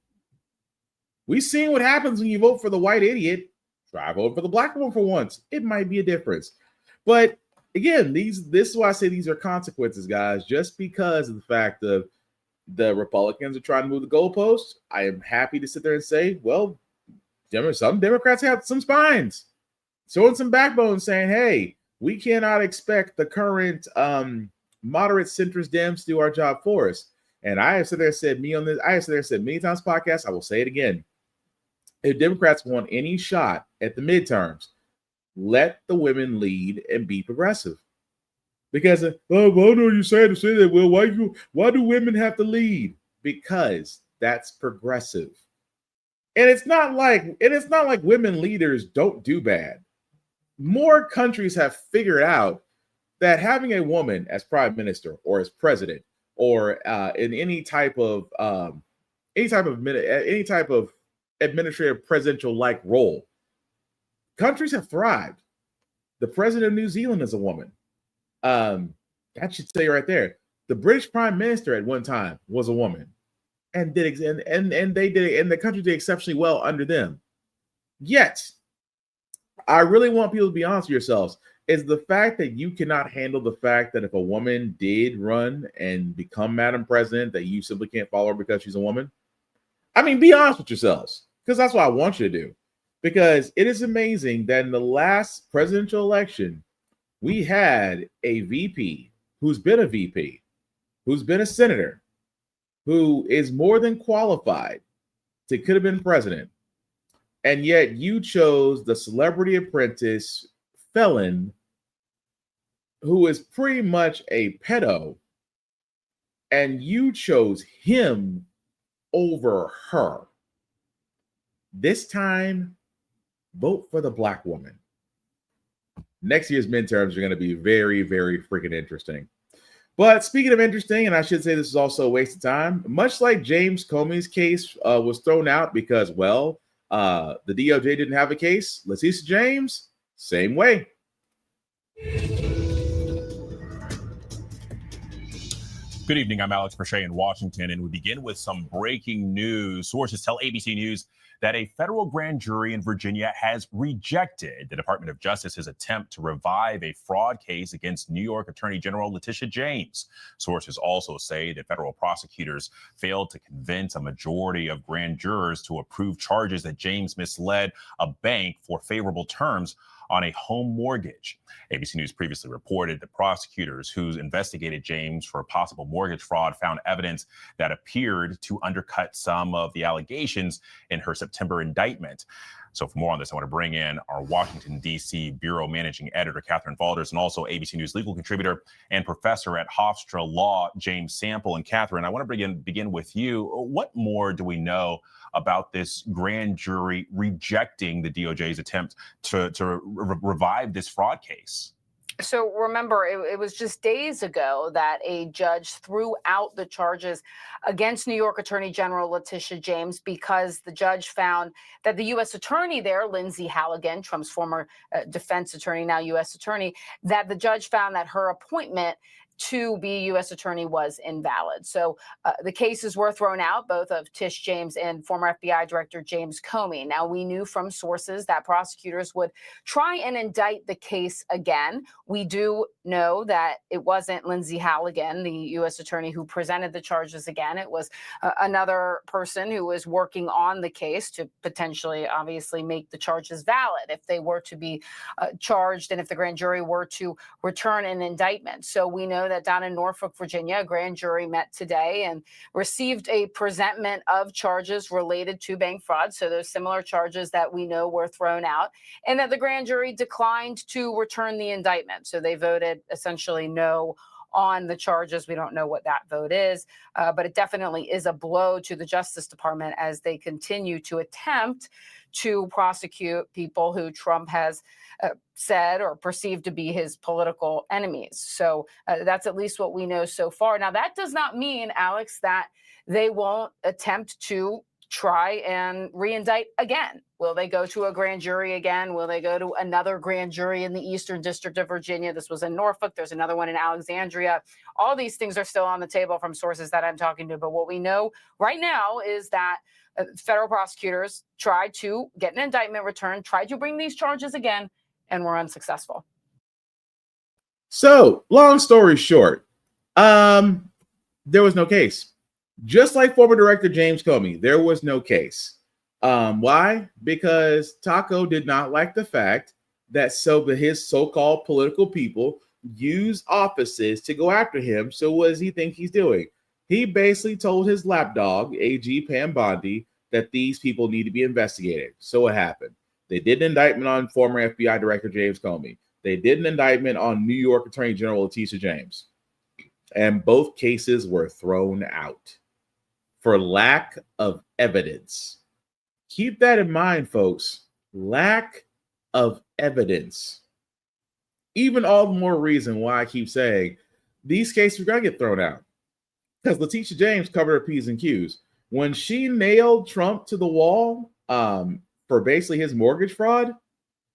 We've seen what happens when you vote for the white idiot. Try vote for the black woman for once. It might be a difference. But again, this is why I say these are consequences, guys. Just because of the fact of the Republicans are trying to move the goalposts, I am happy to sit there and say, well, some Democrats have some spines, showing some backbone, saying, hey, we cannot expect the current moderate centrist Dems to do our job for us. And I have said there said me on this. I have said there said many times podcast. I will say it again. If Democrats want any shot at the midterms, let the women lead and be progressive. Because I know you say that. Well, why do women have to lead? Because that's progressive. And it's not like women leaders don't do bad. More countries have figured out that having a woman as prime minister or as president or in any type of administrative presidential like role, countries have thrived. The president of New Zealand is a woman. That should tell you right there. The British prime minister at one time was a woman, and they did and the country did exceptionally well under them. Yet, I really want people to be honest with yourselves. Is the fact that you cannot handle the fact that if a woman did run and become Madam President, that you simply can't follow her because she's a woman? I mean, be honest with yourselves, because that's what I want you to do. Because it is amazing that in the last presidential election, we had a VP who's been a VP, who's been a senator, who is more than qualified to could have been president. And yet you chose the celebrity apprentice felon who is pretty much a pedo, and you chose him over her. This time, vote for the black woman. Next year's midterms are going to be very, very freaking interesting. But speaking of interesting, and I should say this is also a waste of time, much like James Comey's case was thrown out because, well, the DOJ didn't have a case. Letitia James, same way. Good evening. I'm Alex Perche in Washington, and we begin with some breaking news. Sources tell ABC News that a federal grand jury in Virginia has rejected the Department of Justice's attempt to revive a fraud case against New York Attorney General Letitia James. Sources also say that federal prosecutors failed to convince a majority of grand jurors to approve charges that James misled a bank for favorable terms on a home mortgage. ABC News previously reported that prosecutors who investigated James for possible mortgage fraud found evidence that appeared to undercut some of the allegations in her September indictment. So for more on this, I want to bring in our Washington, D.C. Bureau Managing Editor, Catherine Valders, and also ABC News legal contributor and professor at Hofstra Law, James Sample. And Catherine, I want to begin with you. What more do we know about this grand jury rejecting the DOJ's attempt to revive this fraud case? So remember, it was just days ago that a judge threw out the charges against New York Attorney General Letitia James because the judge found that the U.S. attorney there, Lindsay Halligan, Trump's former defense attorney, now U.S. attorney, that the judge found that her appointment to be U.S. attorney was invalid. So the cases were thrown out, both of Tish James and former FBI Director James Comey. Now, we knew from sources that prosecutors would try and indict the case again. We do know that it wasn't Lindsay Halligan, the U.S. attorney, who presented the charges again. It was another person who was working on the case to potentially, obviously, make the charges valid if they were to be charged and if the grand jury were to return an indictment. So we know that down in Norfolk, Virginia, a grand jury met today and received a presentment of charges related to bank fraud. So those similar charges that we know were thrown out, and that the grand jury declined to return the indictment. So they voted essentially no on the charges. We don't know what that vote is, but it definitely is a blow to the Justice Department as they continue to attempt to prosecute people who Trump has said or perceived to be his political enemies. So that's at least what we know so far. Now, that does not mean, Alex, that they won't attempt to try and re-indict again. Will they go to a grand jury again? Will they go to another grand jury in the Eastern District of Virginia? This was in Norfolk. There's another one in Alexandria. All these things are still on the table from sources that I'm talking to. But what we know right now is that federal prosecutors tried to get an indictment returned, tried to bring these charges again, and were unsuccessful. So, long story short, there was no case. Just like former director James Comey, there was no case. Why? Because Taco did not like the fact that his so-called political people use offices to go after him. So what does he think he's doing? He basically told his lapdog, AG Pam Bondi, that these people need to be investigated. So what happened? They did an indictment on former FBI Director James Comey. They did an indictment on New York Attorney General Letitia James. And both cases were thrown out for lack of evidence. Keep that in mind, folks. Lack of evidence. Even all the more reason why I keep saying these cases are going to get thrown out. Because Letitia James covered her P's and Q's. When she nailed Trump to the wall for basically his mortgage fraud,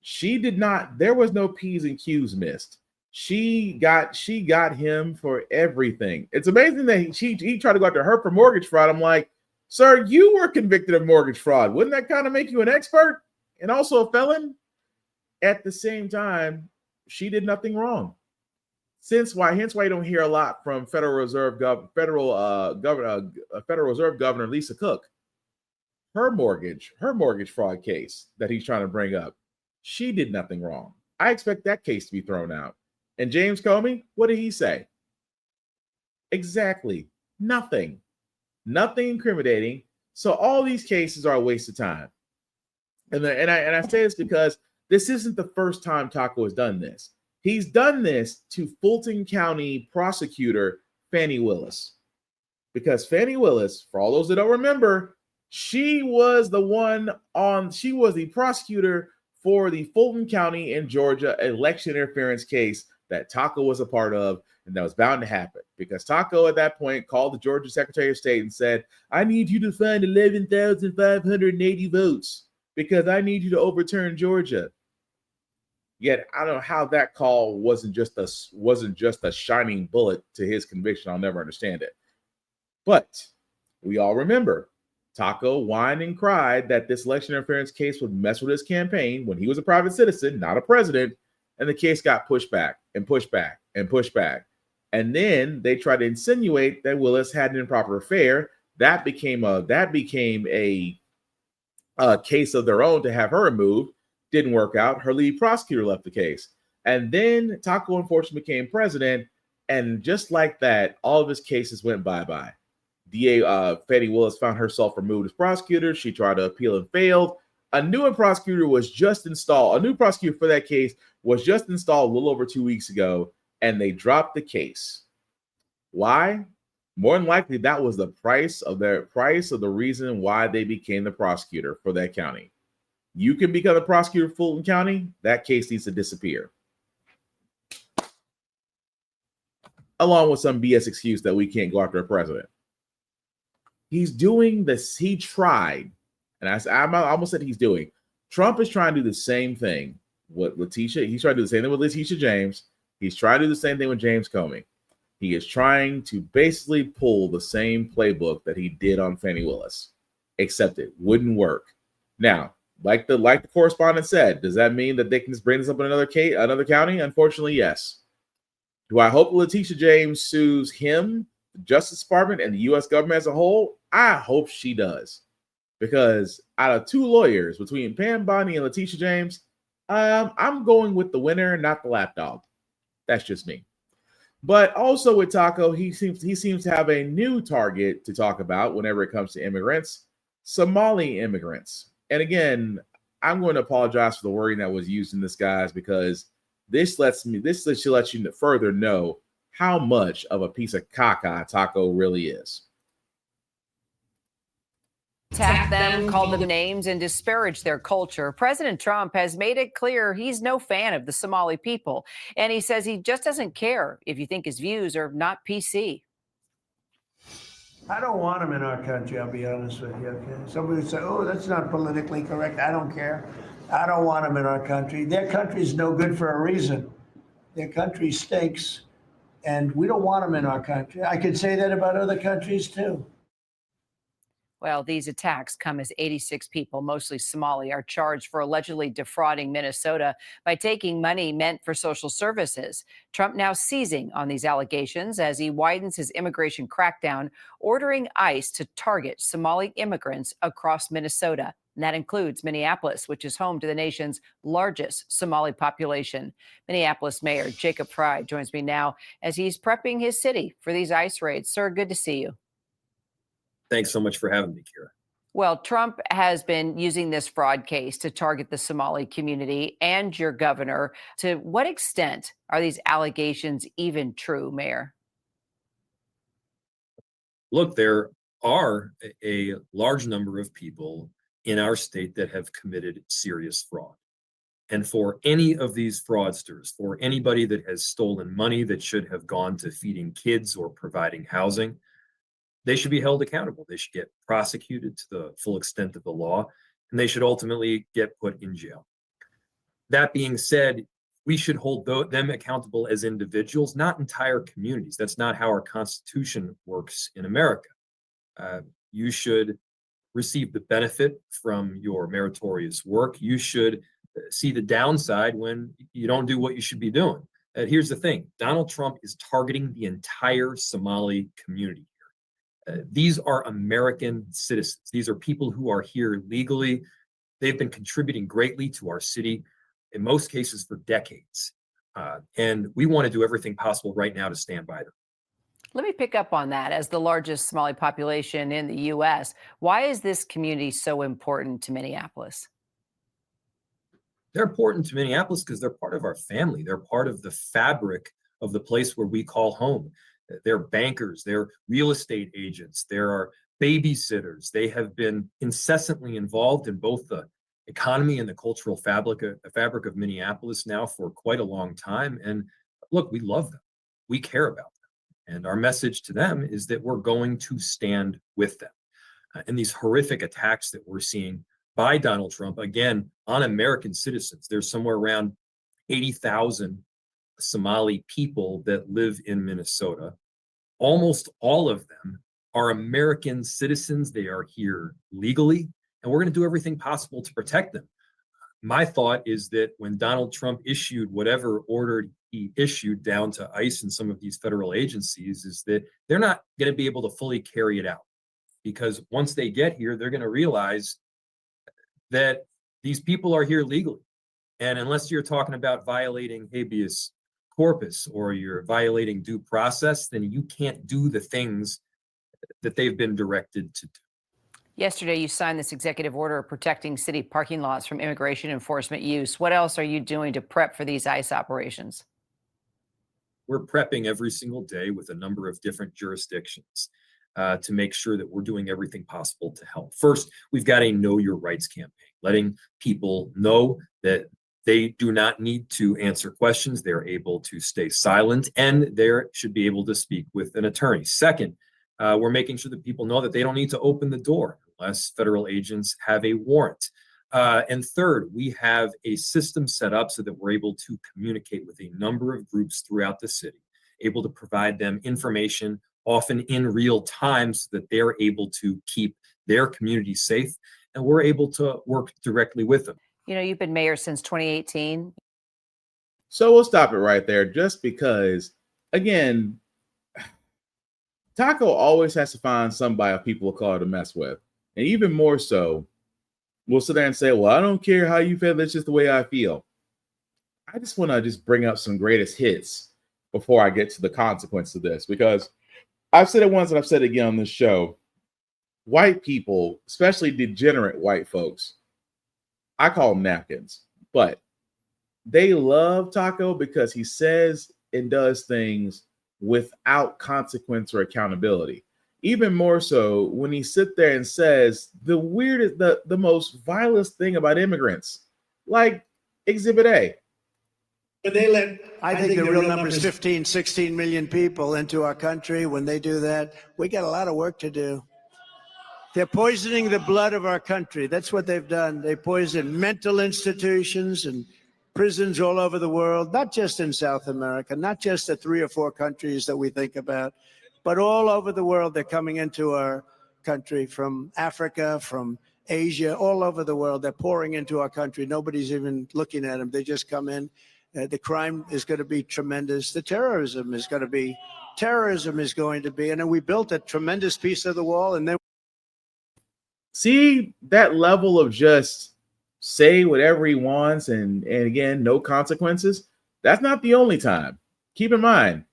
she did not, there was no P's and Q's missed. She got him for everything. It's amazing that he tried to go after her for mortgage fraud. I'm like, sir, you were convicted of mortgage fraud. Wouldn't that kind of make you an expert and also a felon? At the same time, she did nothing wrong. Hence why you don't hear a lot from Federal Reserve Governor Lisa Cook. Her mortgage fraud case that he's trying to bring up, she did nothing wrong. I expect that case to be thrown out. And James Comey, what did he say? Exactly nothing. Nothing incriminating. So all these cases are a waste of time. And I say this because this isn't the first time Taco has done this. He's done this to Fulton County prosecutor Fannie Willis. Because Fannie Willis, for all those that don't remember, she was the prosecutor for the Fulton County in Georgia election interference case that Taco was a part of, and that was bound to happen because Taco at that point called the Georgia Secretary of State and said, I need you to find 11,580 votes because I need you to overturn Georgia. Yet I don't know how that call wasn't just a shining bullet to his conviction. I'll never understand it. But we all remember Taco whined and cried that this election interference case would mess with his campaign when he was a private citizen, not a president. And the case got pushed back and pushed back and pushed back. And then they tried to insinuate that Willis had an improper affair. That became a case of their own to have her removed. Didn't work out. Her lead prosecutor left the case. And then Taco unfortunately became president. And just like that, all of his cases went bye-bye. DA Fannie Willis found herself removed as prosecutor. She tried to appeal and failed. A new prosecutor was just installed. A new prosecutor for that case was just installed a little over 2 weeks ago, and they dropped the case. Why? More than likely, that was the price of the reason why they became the prosecutor for that county. You can become the prosecutor of Fulton County. That case needs to disappear. Along with some BS excuse that we can't go after a president. He's doing this. He tried. And I almost said he's doing. Trump is trying to do the same thing with Letitia. He's trying to do the same thing with Letitia James. He's trying to do the same thing with James Comey. He is trying to basically pull the same playbook that he did on Fannie Willis, except it wouldn't work. Now, like the correspondent said, does that mean that they can just bring this up in another county? Unfortunately, yes. Do I hope Letitia James sues him, the Justice Department, and the U.S. government as a whole? I hope she does. Because out of two lawyers, between Pam Bondi and Letitia James, I'm going with the winner, not the lapdog. That's just me. But also with Taco, he seems to have a new target to talk about whenever it comes to immigrants, Somali immigrants. And again, I'm going to apologize for the wording that was used in this, guys, because this lets you further know how much of a piece of caca Taco really is. Attack them, call them names, and disparage their culture. President Trump has made it clear he's no fan of the Somali people. And he says he just doesn't care if you think his views are not PC. I don't want them in our country, I'll be honest with you. Okay? Somebody would say, oh, that's not politically correct. I don't care. I don't want them in our country. Their country's no good for a reason. Their country stinks, and we don't want them in our country. I could say that about other countries too. Well, these attacks come as 86 people, mostly Somali, are charged for allegedly defrauding Minnesota by taking money meant for social services. Trump now seizing on these allegations as he widens his immigration crackdown, ordering ICE to target Somali immigrants across Minnesota. And that includes Minneapolis, which is home to the nation's largest Somali population. Minneapolis Mayor Jacob Frey joins me now as he's prepping his city for these ICE raids. Sir, good to see you. Thanks so much for having me, Kira. Well, Trump has been using this fraud case to target the Somali community and your governor. To what extent are these allegations even true, Mayor? Look, there are a large number of people in our state that have committed serious fraud. And for any of these fraudsters, for anybody that has stolen money that should have gone to feeding kids or providing housing, they should be held accountable. They should get prosecuted to the full extent of the law, and they should ultimately get put in jail. That being said, we should hold them accountable as individuals, not entire communities. That's not how our Constitution works in America. You should receive the benefit from your meritorious work. You should see the downside when you don't do what you should be doing. Here's the thing. Donald Trump is targeting the entire Somali community. These are American citizens. These are people who are here legally. They've been contributing greatly to our city, in most cases for decades. And we want to do everything possible right now to stand by them. Let me pick up on that. As the largest Somali population in the U.S., why is this community so important to Minneapolis? They're important to Minneapolis because they're part of our family. They're part of the fabric of the place where we call home. They're bankers, they're real estate agents, there are babysitters. They have been incessantly involved in both the economy and the cultural fabric of Minneapolis now for quite a long time. And look, we love them. We care about them. And our message to them is that we're going to stand with them. And these horrific attacks that we're seeing by Donald Trump, again, on American citizens, there's somewhere around 80,000 Somali people that live in Minnesota. Almost all of them are American citizens. They are here legally, and we're going to do everything possible to protect them. My thought is that when Donald Trump issued whatever order he issued down to ICE and some of these federal agencies, is that they're not going to be able to fully carry it out. Because once they get here, they're going to realize that these people are here legally. And unless you're talking about violating habeas corpus or you're violating due process, then you can't do the things that they've been directed to do. Yesterday, you signed this executive order protecting city parking lots from immigration enforcement use. What else are you doing to prep for these ICE operations? We're prepping every single day with a number of different jurisdictions to make sure that we're doing everything possible to help. First, we've got a Know Your Rights campaign, letting people know that they do not need to answer questions. They're able to stay silent, and they should be able to speak with an attorney. Second, we're making sure that people know that they don't need to open the door unless federal agents have a warrant. And third, we have a system set up so that we're able to communicate with a number of groups throughout the city, able to provide them information, often in real time, so that they're able to keep their community safe, and we're able to work directly with them. You know, you've been mayor since 2018. So we'll stop it right there, just because, again, Taco always has to find somebody of people will call her to mess with. And even more so, we'll sit there and say, well, I don't care how you feel. That's just the way I feel. I just want to bring up some greatest hits before I get to the consequence of this, because I've said it once and I've said it again on this show. White people, especially degenerate white folks, I call them napkins, but they love Taco because he says and does things without consequence or accountability. Even more so when he sit there and says the weirdest, the most vilest thing about immigrants, like Exhibit A. But they let, I think the real number is 15, 16 million people into our country. When they do that, we got a lot of work to do. They're poisoning the blood of our country. That's what they've done. They poison mental institutions and prisons all over the world, not just in South America, not just the 3 or 4 countries that we think about, but all over the world. They're coming into our country from Africa, from Asia, all over the world. They're pouring into our country. Nobody's even looking at them. They just come in. The crime is going to be tremendous. The terrorism is going to be, and then we built a tremendous piece of the wall, and then see that level of just say whatever he wants and again, no consequences. That's not the only time. Keep in mind,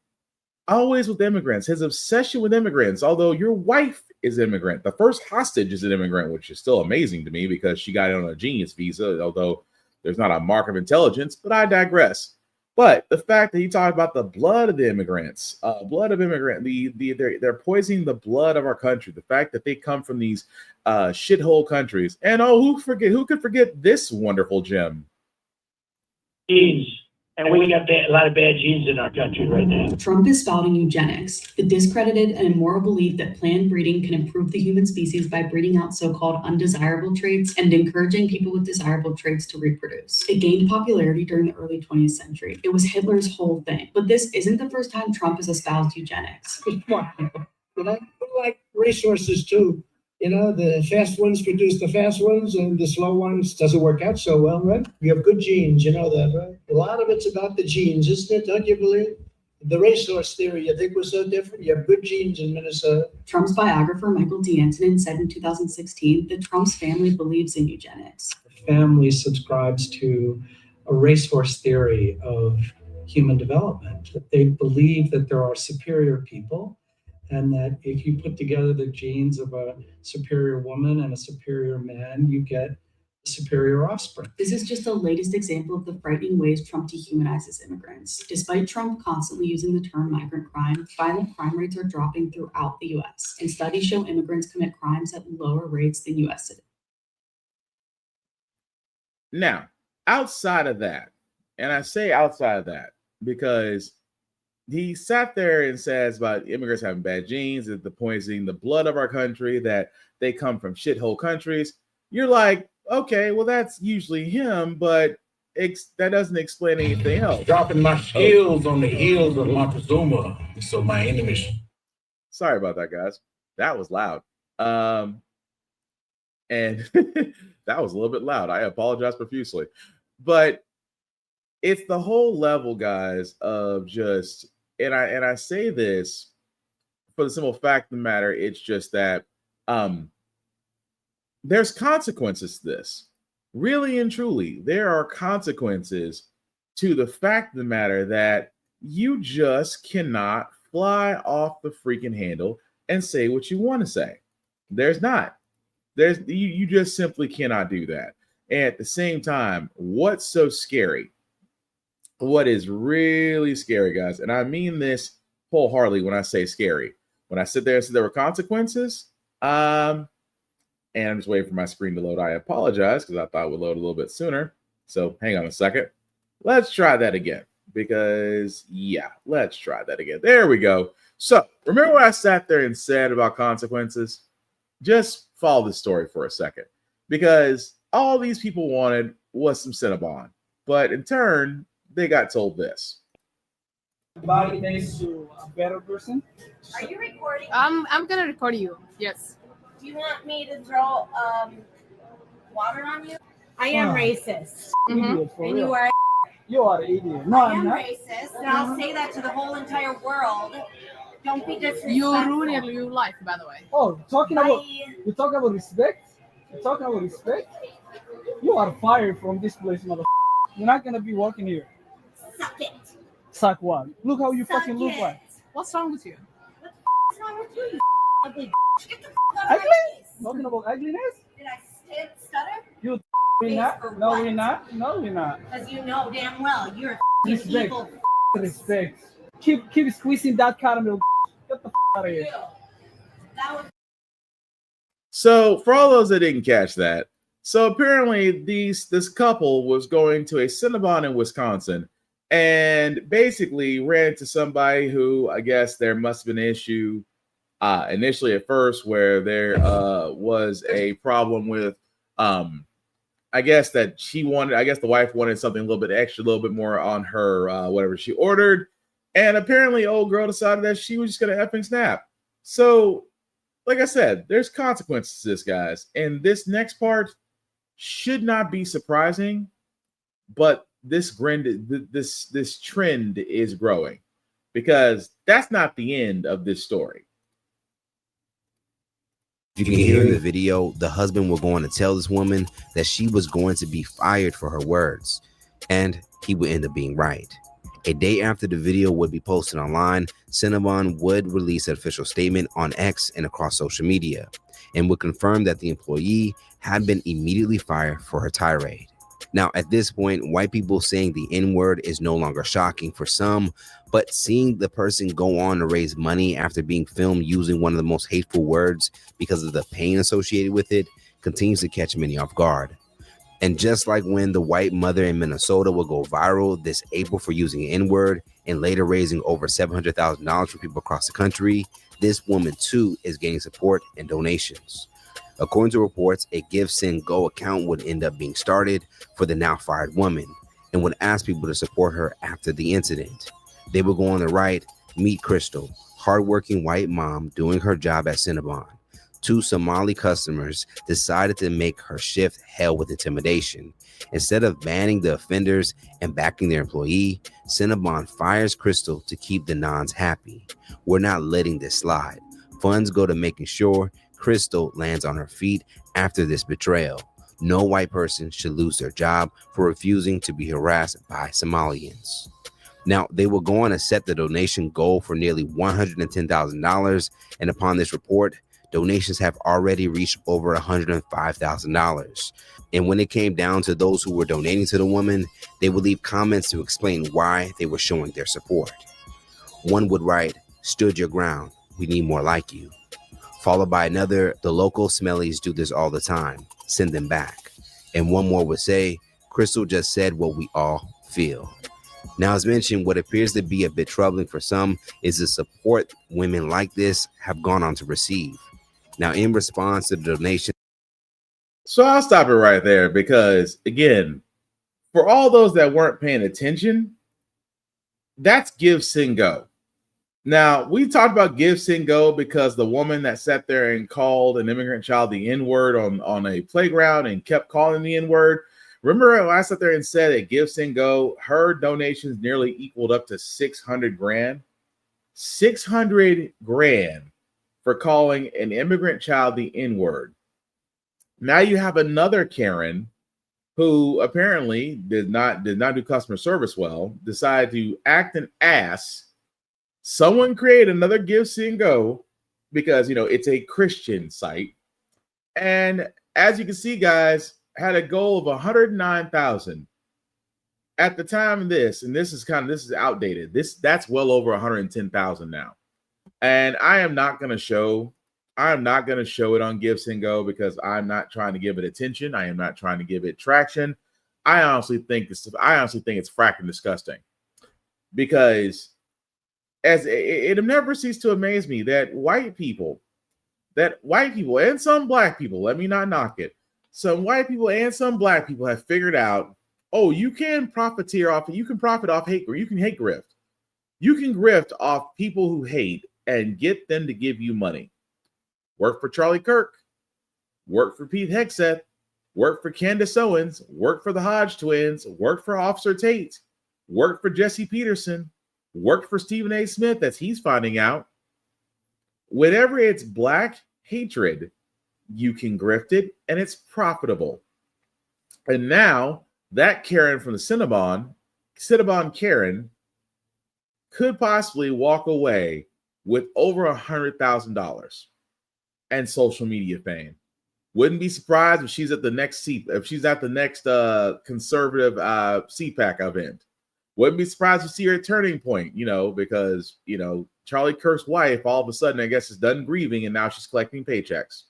always with immigrants, his obsession with immigrants, although your wife is immigrant, the first hostage is an immigrant, which is still amazing to me because she got it on a genius visa, although there's not a mark of intelligence, but I digress. But the fact that he talked about the blood of the immigrants, they're poisoning the blood of our country. The fact that they come from these shithole countries, and who could forget this wonderful gem? Genes. And we got a lot of bad genes in our country right now. Trump is spouting eugenics, the discredited and immoral belief that planned breeding can improve the human species by breeding out so-called undesirable traits and encouraging people with desirable traits to reproduce. It gained popularity during the early 20th century. It was Hitler's whole thing. But this isn't the first time Trump has espoused eugenics. Come on, we like racehorses too. You know, the fast ones produce the fast ones, and the slow ones doesn't work out so well, right? We have good genes, you know that, right? A lot of it's about the genes, isn't it? Don't you believe? The racehorse theory, you think was so different? You have good genes in Minnesota. Trump's biographer, Michael D'Antonin, said in 2016 that Trump's family believes in eugenics. The family subscribes to a racehorse theory of human development. They believe that there are superior people, and that if you put together the genes of a superior woman and a superior man, you get a superior offspring. This is just the latest example of the frightening ways Trump dehumanizes immigrants. Despite Trump constantly using the term migrant crime, violent crime rates are dropping throughout the U.S., and studies show immigrants commit crimes at lower rates than U.S. citizens. Now, outside of that, and I say outside of that because he sat there and says about immigrants having bad genes, that the poisoning the blood of our country, that they come from shithole countries. You're like, okay, well, that's usually him, but that doesn't explain anything else. Dropping my skills on the heels of Montezuma, so my enemies. Sorry about that, guys. That was loud. And that was a little bit loud. I apologize profusely. But it's the whole level, guys, of just, and I say this for the simple fact of the matter, it's just that there's consequences to this. Really and truly, there are consequences to the fact of the matter that you just cannot fly off the freaking handle and say what you want to say. There's not. You just simply cannot do that. And at the same time, what's so scary? What is really scary, guys, and I mean this wholeheartedly when I say scary. When I sit there and say there were consequences, and I'm just waiting for my screen to load. I apologize because I thought it would load a little bit sooner. So hang on a second. Let's try that again because, yeah, let's try that again. There we go. So remember what I sat there and said about consequences? Just follow the story for a second because all these people wanted was some Cinnabon. But in turn, they got told this. Body makes you a better person. Are you recording? I'm gonna record you. Yes. Do you want me to throw water on you? I am racist. Idiot, for And real. you are an idiot. No, I I'm am not. racist, and I'll say that to the whole entire world. Don't be disrespectful. You ruined your life, by the way. Oh, you're talking about respect? You're talking about respect? You are fired from this place, motherfucker. You're not gonna be working here. Suck it. Suck what? Look how you Suck fucking look it. like. What's wrong with you? What's wrong with you, you ugly bitch? Get the fuck out of Ugly? my face. Talking about ugliness? Did I stutter? You Face we're not? for No, what? we're not. No, we're not. Because you know damn well you're a Respect. evil. Respect. Keep squeezing that caramel. Get the out of here. So for all those that didn't catch that, so apparently this couple was going to a Cinnabon in Wisconsin and basically ran into somebody who I guess there must have been an issue initially at first where there was a problem with I guess that the wife wanted something a little bit extra, a little bit more on her whatever she ordered. And apparently old girl decided that she was just gonna effing snap. So like I said, there's consequences to this, guys. And this next part should not be surprising, but this trend is growing because that's not the end of this story. You can hear in the video, the husband will go on to tell this woman that she was going to be fired for her words, and he would end up being right. A day after the video would be posted online, Cinnabon would release an official statement on X and across social media, and would confirm that the employee had been immediately fired for her tirade. Now, at this point, white people saying the N-word is no longer shocking for some, but seeing the person go on to raise money after being filmed using one of the most hateful words because of the pain associated with it continues to catch many off guard. And just like when the white mother in Minnesota will go viral this April for using the N-word and later raising over $700,000 for people across the country, this woman too is getting support and donations. According to reports, a Give, Send, Go account would end up being started for the now fired woman and would ask people to support her after the incident. They would go on to write, "Meet Crystal, hardworking white mom doing her job at Cinnabon. Two Somali customers decided to make her shift hell with intimidation. Instead of banning the offenders and backing their employee, Cinnabon fires Crystal to keep the nons happy. We're not letting this slide. Funds go to making sure Crystal lands on her feet after this betrayal. No white person should lose their job for refusing to be harassed by Somalians." Now, they will go on to set the donation goal for nearly $110,000, and upon this report, donations have already reached over $105,000. And when it came down to those who were donating to the woman, they would leave comments to explain why they were showing their support. One would write, "Stood your ground. We need more like you." Followed by another, "The local smellies do this all the time. Send them back." And one more would say, "Crystal just said what we all feel." Now, as mentioned, what appears to be a bit troubling for some is the support women like this have gone on to receive. Now, in response to the donation. So I'll stop it right there because, again, for all those that weren't paying attention, that's Give, Send, Go. Now, we talked about Give, Send, Go because the woman that sat there and called an immigrant child the N-word on a playground and kept calling the N-word. Remember when I sat there and said at Give, Send, Go, her donations nearly equaled up to $600,000? $600,000 for calling an immigrant child the N-word. Now you have another Karen who apparently did not do customer service well, decided to act an ass. Someone create another Give, Send, Go because, it's a Christian site. And as you can see, guys, had a goal of 109,000 at the time of this, and this is outdated. That's well over 110,000 now. And I am not going to show it on Give, Send, Go because I'm not trying to give it attention. I am not trying to give it traction. I honestly think it's fracking disgusting because it never ceased to amaze me that white people and some black people, let me not knock it, some white people and some black people have figured out, you can profit off hate, or you can hate grift. You can grift off people who hate and get them to give you money. Work for Charlie Kirk, work for Pete Hegseth, work for Candace Owens, work for the Hodge twins, work for Officer Tate, work for Jesse Peterson, work for Stephen A. Smith as he's finding out. Whenever it's black hatred, you can grift it and it's profitable. And now that Karen from the Cinnabon Karen could possibly walk away with over $100,000 and social media fame. Wouldn't be surprised if she's at the next conservative CPAC event. Wouldn't be surprised to see her at Turning Point, because, Charlie Kirk's wife all of a sudden, I guess, is done grieving and now she's collecting paychecks.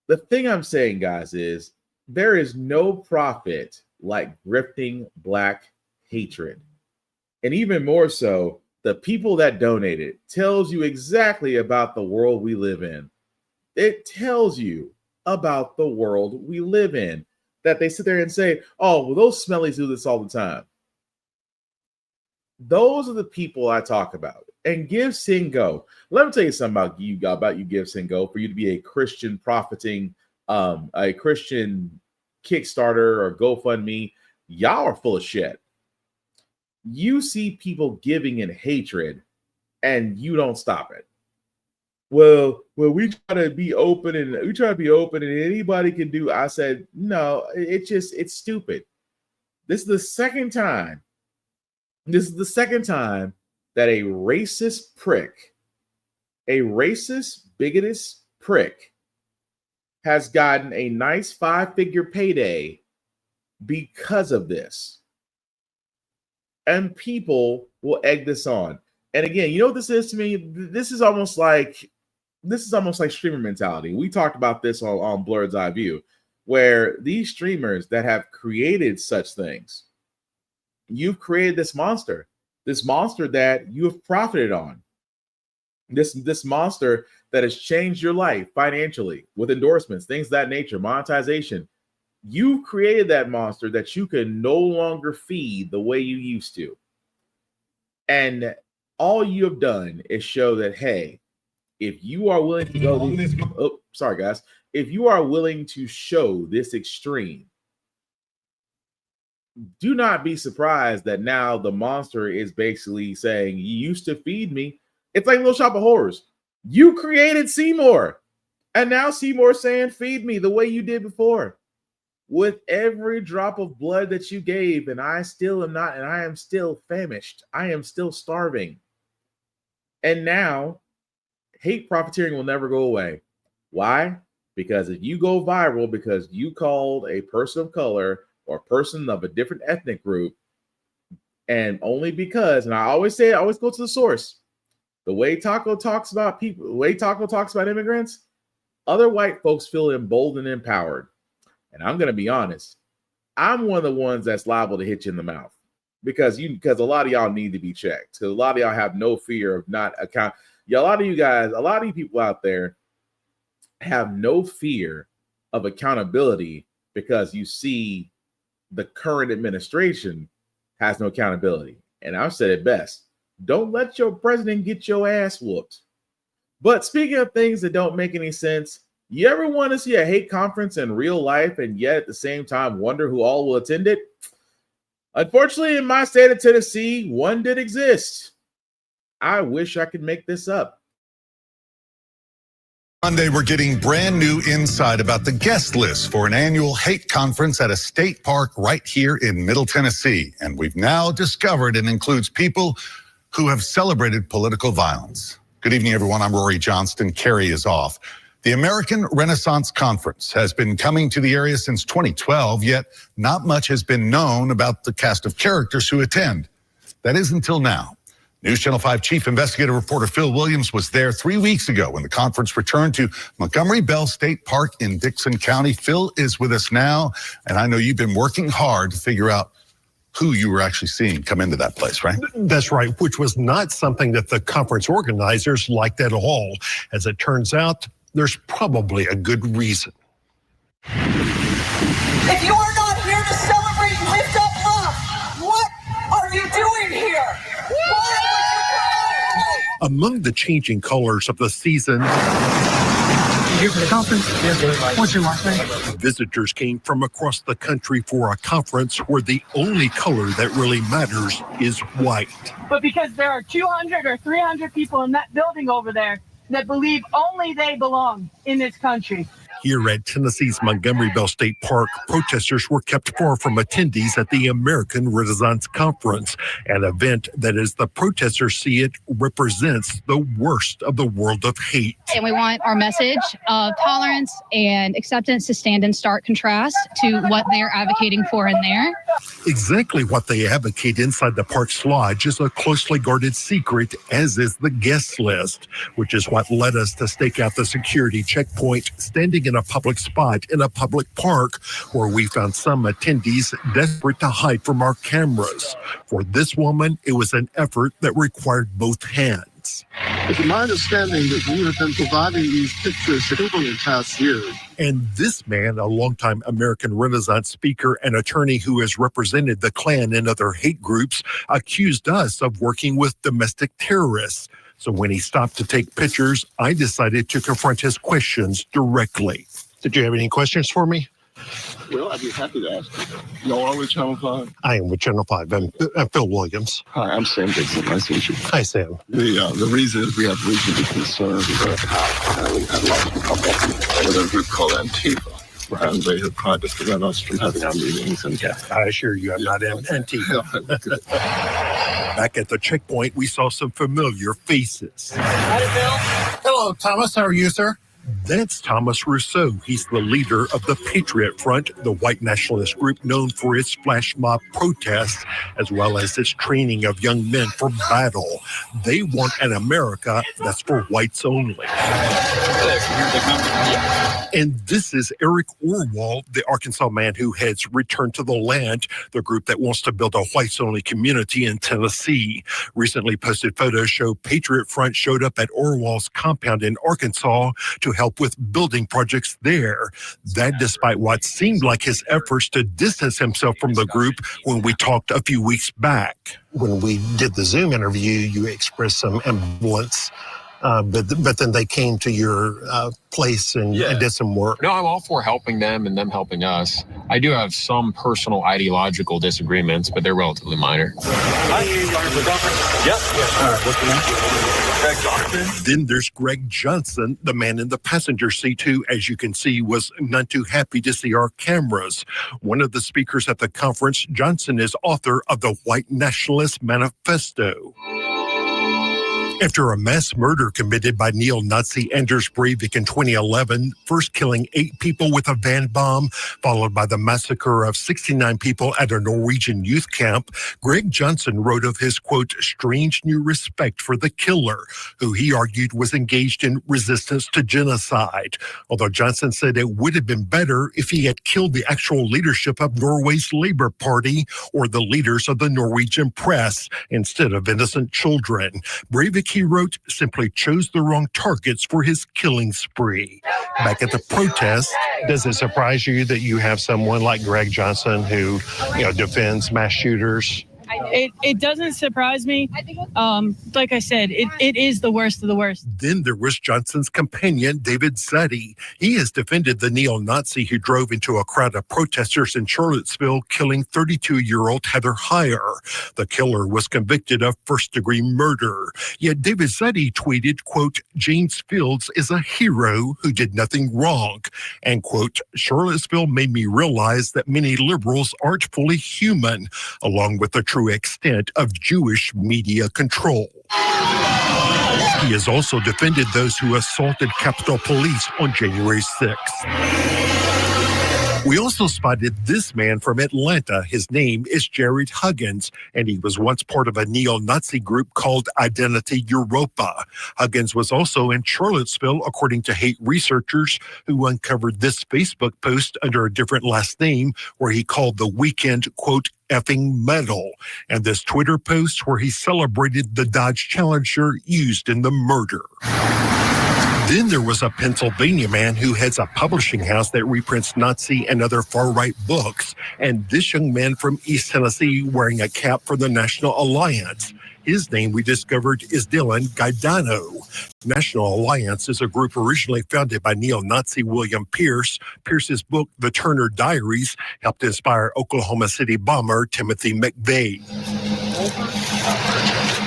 The thing I'm saying, guys, is there is no profit like grifting Black hatred. And even more so, the people that donated tells you exactly about the world we live in. It tells you about the world we live in, that they sit there and say, oh, well, those smellies do this all the time. Those are the people I talk about. And Give, Sing, Go. Let me tell you something about you, Give, Sing, Go, for you to be a Christian profiting, a Christian Kickstarter or GoFundMe. Y'all are full of shit. You see people giving in hatred and you don't stop it. Well, we try to be open and anybody can do. I said, no, it's stupid. This is the second time that a racist prick, a racist, bigotous prick has gotten a nice 5-figure payday because of this. And people will egg this on. And again, you know what this is to me? This is almost like streamer mentality. We talked about this on Blurred's Eye View, where these streamers that have created such things, you've created this monster that you have profited on. This monster that has changed your life financially with endorsements, things of that nature, monetization. You created that monster that you can no longer feed the way you used to. And all you have done is show that, hey, if you are willing to go, if you are willing to show this extreme, do not be surprised that now the monster is basically saying, you used to feed me. It's like Little Shop of Horrors. You created Seymour, and now Seymour's saying, feed me the way you did before. With every drop of blood that you gave, and I still am not, and I am still famished. I am still starving. And now, hate profiteering will never go away. Why? Because if you go viral because you called a person of color or a person of a different ethnic group, and only because, and I always go to the source. The way Taco talks about people, the way Taco talks about immigrants, other white folks feel emboldened and empowered. And I'm going to be honest, I'm one of the ones that's liable to hit you in the mouth because a lot of y'all need to be checked. Because a lot of y'all have no fear of not account. Yeah, a lot of you people out there have no fear of accountability because you see the current administration has no accountability. And I've said it best. Don't let your president get your ass whooped. But speaking of things that don't make any sense, you ever want to see a hate conference in real life and yet at the same time wonder who all will attend it? Unfortunately, in my state of Tennessee, one did exist. I wish I could make this up. Monday, we're getting brand new insight about the guest list for an annual hate conference at a state park right here in Middle Tennessee. And we've now discovered it includes people who have celebrated political violence. Good evening, everyone. I'm Rory Johnston. Carrie is off. The American Renaissance Conference has been coming to the area since 2012, yet not much has been known about the cast of characters who attend. That is until now. News Channel 5 Chief Investigative Reporter Phil Williams was there 3 weeks ago when the conference returned to Montgomery Bell State Park in Dixon County. Phil is with us now, and I know you've been working hard to figure out who you were actually seeing come into that place, right? That's right, which was not something that the conference organizers liked at all. As it turns out, there's probably a good reason. If you are not here to celebrate and lift up love, what are you doing here? Why would you come? Among the changing colors of the season, Here for the conference? What's your last name? visitors came from across the country for a conference where the only color that really matters is white. But because there are 200 or 300 people in that building over there that believe only they belong in this country. Here at Tennessee's Montgomeryville State Park, protesters were kept far from attendees at the American Renaissance Conference, an event that, as the protesters see it, represents the worst of the world of hate. And we want our message of tolerance and acceptance to stand in stark contrast to what they're advocating for in there. Exactly what they advocate inside the park's lodge is a closely guarded secret, as is the guest list, which is what led us to stake out the security checkpoint standing in a public spot in a public park, where we found some attendees desperate to hide from our cameras. For this woman, it was an effort that required both hands. It's my understanding that you have been providing these pictures for the past year. And this man, a longtime American Renaissance speaker and attorney who has represented the Klan and other hate groups, accused us of working with domestic terrorists. So when he stopped to take pictures, I decided to confront his questions directly. Did you have any questions for me? Well, I'd be happy to ask you. Y'all are with Channel 5? I am with Channel 5. I'm Phil Williams. Hi, I'm Sam Dixon. Nice to meet you. Hi, Sam. The reason is we have reason to be concerned about how we had lost a couple with a group called Antifa. And they have tried to prevent us from having our meetings. And I assure you, I'm not Antifa. Back at the checkpoint, we saw some familiar faces. Hello, Thomas. How are you, sir? That's Thomas Rousseau. He's the leader of the Patriot Front, the white nationalist group known for its flash mob protests, as well as its training of young men for battle. They want an America that's for whites only. And this is Eric Orwell, the Arkansas man who heads Return to the Land, the group that wants to build a whites-only community in Tennessee. Recently posted photos show Patriot Front showed up at Orwell's compound in Arkansas to help with building projects there. That despite what seemed like his efforts to distance himself from the group when we talked a few weeks back. When we did the Zoom interview, you expressed some ambivalence. But then they came to your place and did some work. No, I'm all for helping them and them helping us. I do have some personal ideological disagreements, but they're relatively minor. Then there's Greg Johnson, the man in the passenger seat who, as you can see, was none too happy to see our cameras. One of the speakers at the conference, Johnson is author of the White Nationalist Manifesto. After a mass murder committed by neo-Nazi Anders Breivik in 2011, first killing 8 people with a van bomb, followed by the massacre of 69 people at a Norwegian youth camp, Greg Johnson wrote of his, quote, strange new respect for the killer, who he argued was engaged in resistance to genocide. Although Johnson said it would have been better if he had killed the actual leadership of Norway's Labour Party or the leaders of the Norwegian press instead of innocent children. Breivik, he wrote, simply chose the wrong targets for his killing spree. Back at the protest, does it surprise you that you have someone like Greg Johnson who, defends mass shooters? It doesn't surprise me. Like I said, it is the worst of the worst. Then there was Johnson's companion, David Zeddy. He has defended the neo-Nazi who drove into a crowd of protesters in Charlottesville, killing 32-year-old Heather Heyer. The killer was convicted of first-degree murder. Yet David Zeddy tweeted, quote, James Fields is a hero who did nothing wrong. And, quote, Charlottesville made me realize that many liberals aren't fully human, along with the true extent of Jewish media control. He has also defended those who assaulted Capitol Police on January 6th. We also spotted this man from Atlanta. His name is Jared Huggins, and he was once part of a neo-Nazi group called Identity Europa. Huggins was also in Charlottesville, according to hate researchers who uncovered this Facebook post under a different last name where he called the weekend, quote, effing metal, and this Twitter post where he celebrated the Dodge Challenger used in the murder. Then there was a Pennsylvania man who heads a publishing house that reprints Nazi and other far-right books, and this young man from East Tennessee wearing a cap for the National Alliance. His name, we discovered, is Dylan Gaidano. National Alliance is a group originally founded by neo-Nazi William Pierce. Pierce's book, The Turner Diaries, helped inspire Oklahoma City bomber Timothy McVeigh.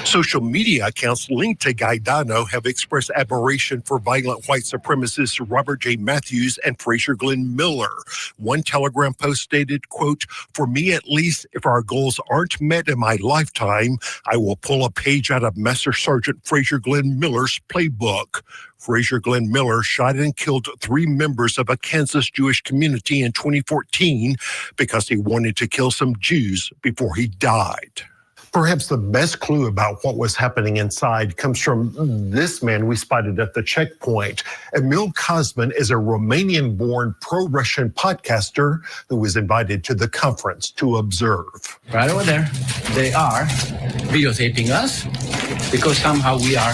Social media accounts linked to Gaetano have expressed admiration for violent white supremacists Robert J. Matthews and Frazier Glenn Miller. One Telegram post stated, quote, "For me at least, if our goals aren't met in my lifetime, I will pull a page out of Master Sergeant Frazier Glenn Miller's playbook." Frazier Glenn Miller shot and killed 3 members of a Kansas Jewish community in 2014 because he wanted to kill some Jews before he died. Perhaps the best clue about what was happening inside comes from this man we spotted at the checkpoint. Emil Kazman is a Romanian-born pro-Russian podcaster who was invited to the conference to observe. Right over there, they are videotaping us because somehow we are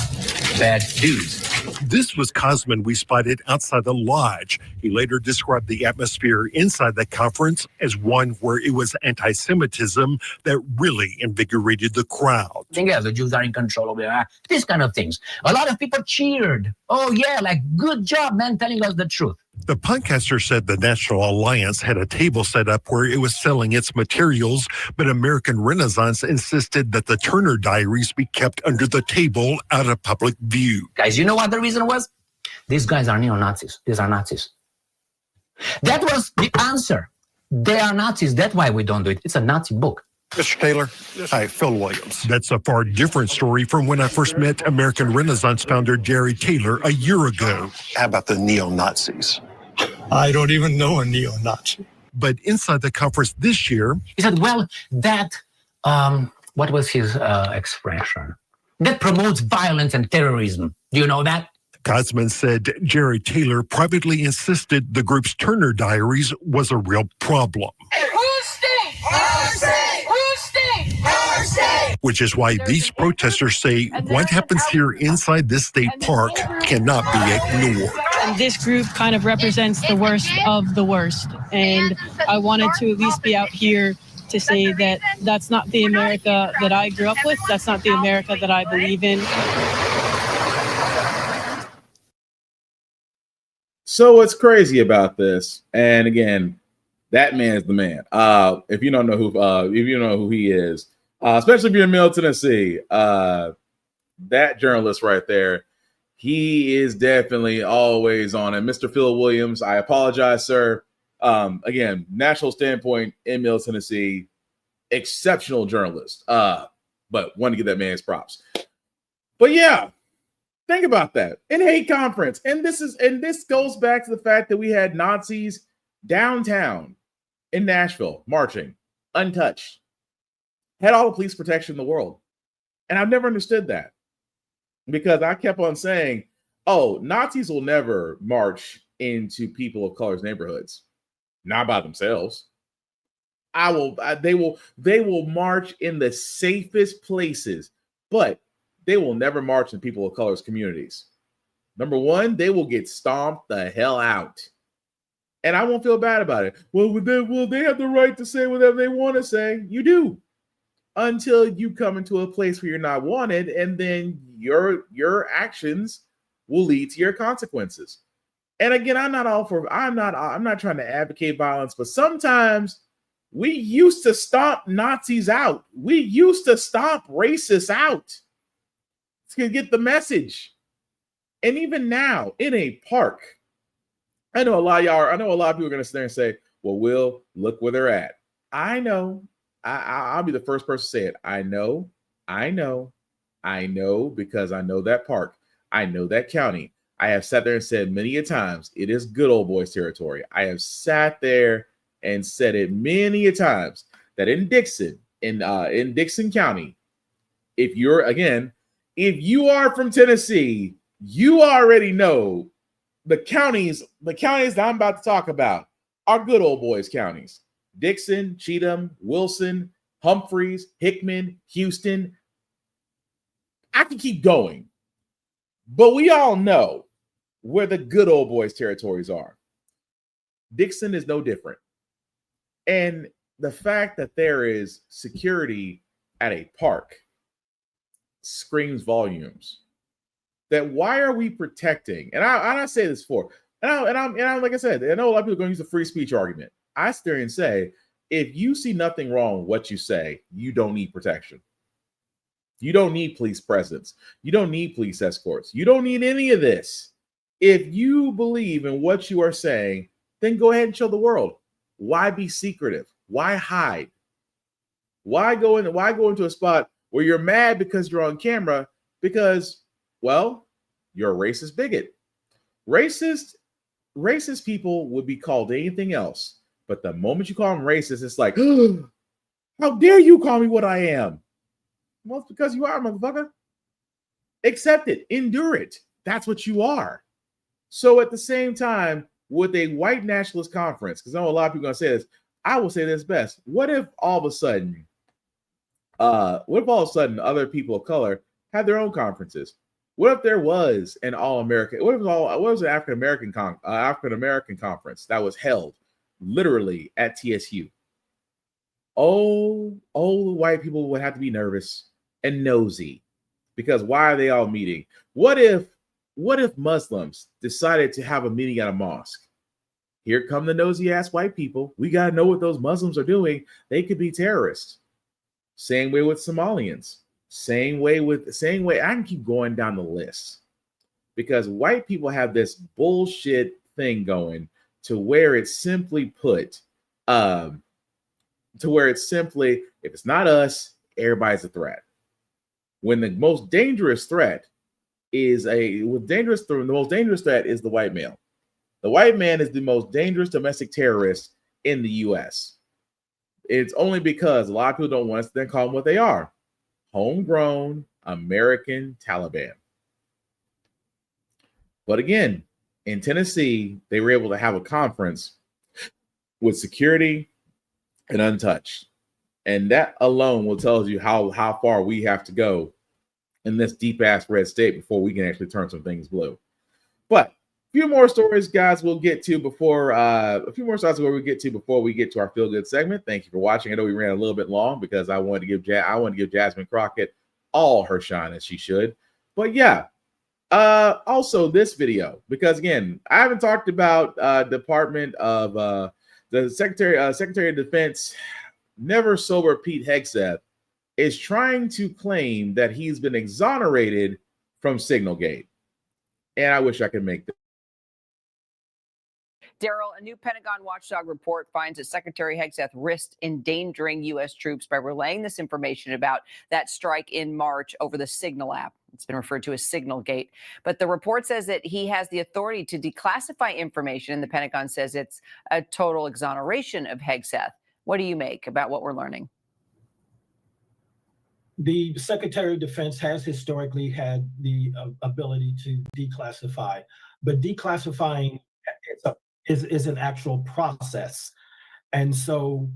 bad dudes. This was Kazman we spotted outside the lodge. He later described the atmosphere inside the conference as one where it was anti-Semitism that really invigorated the crowd. Yeah, the Jews are in control over there. These kind of things. A lot of people cheered. Oh yeah, like good job, man, telling us the truth. The podcaster said the National Alliance had a table set up where it was selling its materials, but American Renaissance insisted that the Turner Diaries be kept under the table out of public view. Guys, you know what the reason was? These guys are neo-Nazis. These are Nazis. That was the answer. They are Nazis. That's why we don't do it. It's a Nazi book. Mr. Taylor, hi, Phil Williams. That's a far different story from when I first met American Renaissance founder Jerry Taylor a year ago. How about the neo-Nazis? I don't even know a neo-Nazi. But inside the conference this year, he said, well, that, what was his expression? That promotes violence and terrorism. Do you know that? Kazman said Jerry Taylor privately insisted the group's Turner Diaries was a real problem. Who's state? Our state! Who's state? Our state! Which is why these protesters say what happens here inside this state park cannot be ignored. And this group kind of represents the worst of the worst. And I wanted to at least be out here to say that that's not the America that I grew up with. That's not the America that I believe in. So what's crazy about this, and again, that man is the man. If you don't know who he is, especially if you're in Middle Tennessee, that journalist right there, he is definitely always on it. Mr. Phil Williams, I apologize, sir. Again, national standpoint in Middle Tennessee, exceptional journalist. But want to give that man his props. But yeah. Think about that. In hate conference. And this goes back to the fact that we had Nazis downtown in Nashville marching, untouched. Had all the police protection in the world. And I've never understood that. Because I kept on saying, oh, Nazis will never march into people of color's neighborhoods. Not by themselves. They will march in the safest places. But they will never march in people of color's communities. Number one, they will get stomped the hell out. And I won't feel bad about it. Well, they have the right to say whatever they want to say. You do. Until you come into a place where you're not wanted, and then your actions will lead to your consequences. And again, I'm not trying to advocate violence, but sometimes we used to stomp Nazis out. We used to stomp racists out. To get the message. And even now in a park, I know a lot of people are going to sit there and say, well, Will, look where they're at. I know. I'll be the first person to say it. I know, because I know that park. I know that county. I have sat there and said many a times, it is good old boys territory. I have sat there and said it many a times that in Dixon County, if you are from Tennessee, you already know the counties that I'm about to talk about are good old boys counties. Dixon, Cheatham, Wilson, Humphreys, Hickman, Houston. I can keep going. But we all know where the good old boys territories are. Dixon is no different. And the fact that there is security at a park screams volumes. That why are we protecting? And I say this before, and I'm like I said, I know a lot of people are going to use the free speech argument. I sit there and say, if you see nothing wrong with what you say, you don't need protection. You don't need police presence. You don't need police escorts. You don't need any of this. If you believe in what you are saying, then go ahead and show the world. Why be secretive? Why hide? Why go into a spot where you're mad because you're on camera? Because, well, you're a racist bigot. Racist people would be called anything else. But the moment you call them racist, it's like, how dare you call me what I am? Well, it's because you are, motherfucker. Accept it. Endure it. That's what you are. So at the same time, with a white nationalist conference, because I know a lot of people are going to say this, I will say this best. What if all of a sudden other people of color had their own conferences? What if there was an all-American, what was an African-American conference that was held literally at TSU? Oh, white people would have to be nervous and nosy because why are they all meeting? What if Muslims decided to have a meeting at a mosque? Here come the nosy ass white people. We got to know what those Muslims are doing. They could be terrorists. Same way with Somalians. Same way. I can keep going down the list because white people have this bullshit thing going to where it's simply put, if it's not us, everybody's a threat. When the most dangerous threat is the most dangerous threat is the white male. The white man is the most dangerous domestic terrorist in the U.S. It's only because a lot of people don't want us to then call them what they are: homegrown American Taliban. But again, in Tennessee, they were able to have a conference with security and untouched. And that alone will tell you how far we have to go in this deep ass red state before we can actually turn some things blue. But a few more stories, guys, we'll get to before we get to our feel good segment. Thank you for watching. I know we ran a little bit long because I wanted to give Jasmine Crockett all her shine as she should. But yeah, also this video, because again, I haven't talked about Department of the Secretary of Defense, never sober Pete Hegseth is trying to claim that he's been exonerated from Signalgate. And I wish I could make this. Daryl, a new Pentagon watchdog report finds that Secretary Hegseth risked endangering U.S. troops by relaying this information about that strike in March over the Signal app. It's been referred to as Signalgate. But the report says that he has the authority to declassify information, and the Pentagon says it's a total exoneration of Hegseth. What do you make about what we're learning? The Secretary of Defense has historically had the ability to declassify, but declassifying is an actual process. And so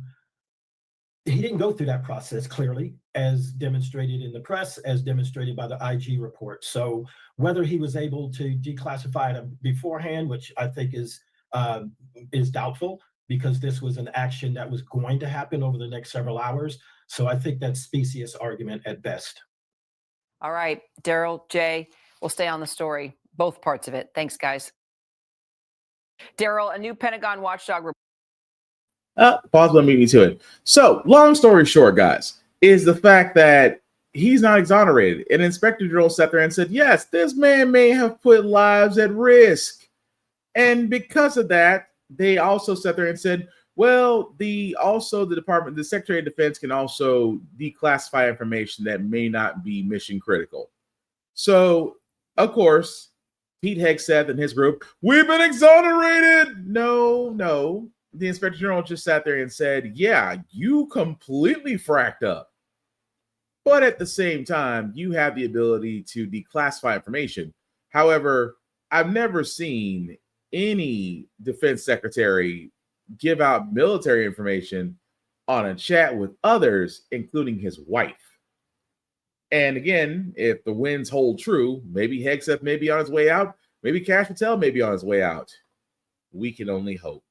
he didn't go through that process clearly, as demonstrated in the press, as demonstrated by the IG report. So whether he was able to declassify it beforehand, which I think is doubtful, because this was an action that was going to happen over the next several hours. So I think that's specious argument at best. All right, Daryl, Jay, we'll stay on the story, both parts of it. Thanks, guys. Daryl, a new Pentagon watchdog report. Pause, let me beat me to it. So, long story short, guys, is the fact that he's not exonerated. An inspector general sat there and said, yes, this man may have put lives at risk. And because of that, they also sat there and said, well, the Secretary of Defense can also declassify information that may not be mission critical. So, of course, Pete Hegseth and his group, we've been exonerated. No. The Inspector General just sat there and said, yeah, you completely fracked up. But at the same time, you have the ability to declassify information. However, I've never seen any defense secretary give out military information on a chat with others, including his wife. And again, if the winds hold true, maybe Hegseth may be on his way out. Maybe Kash Patel may be on his way out. We can only hope.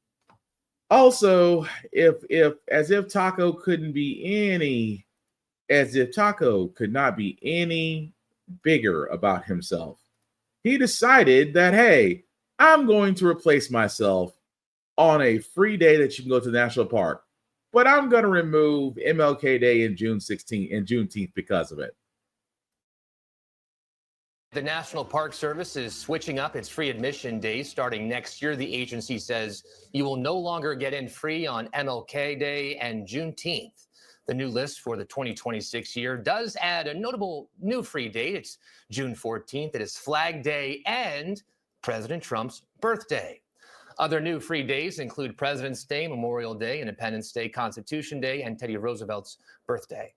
Also, as if Taco could not be any bigger about himself, he decided that, hey, I'm going to replace myself on a free day that you can go to the national park, but I'm going to remove MLK Day and June 16th and Juneteenth because of it. The National Park Service is switching up its free admission days starting next year. The agency says you will no longer get in free on MLK Day and Juneteenth. The new list for the 2026 year does add a notable new free date. It's June 14th. It is Flag Day and President Trump's birthday. Other new free days include President's Day, Memorial Day, Independence Day, Constitution Day, and Teddy Roosevelt's birthday.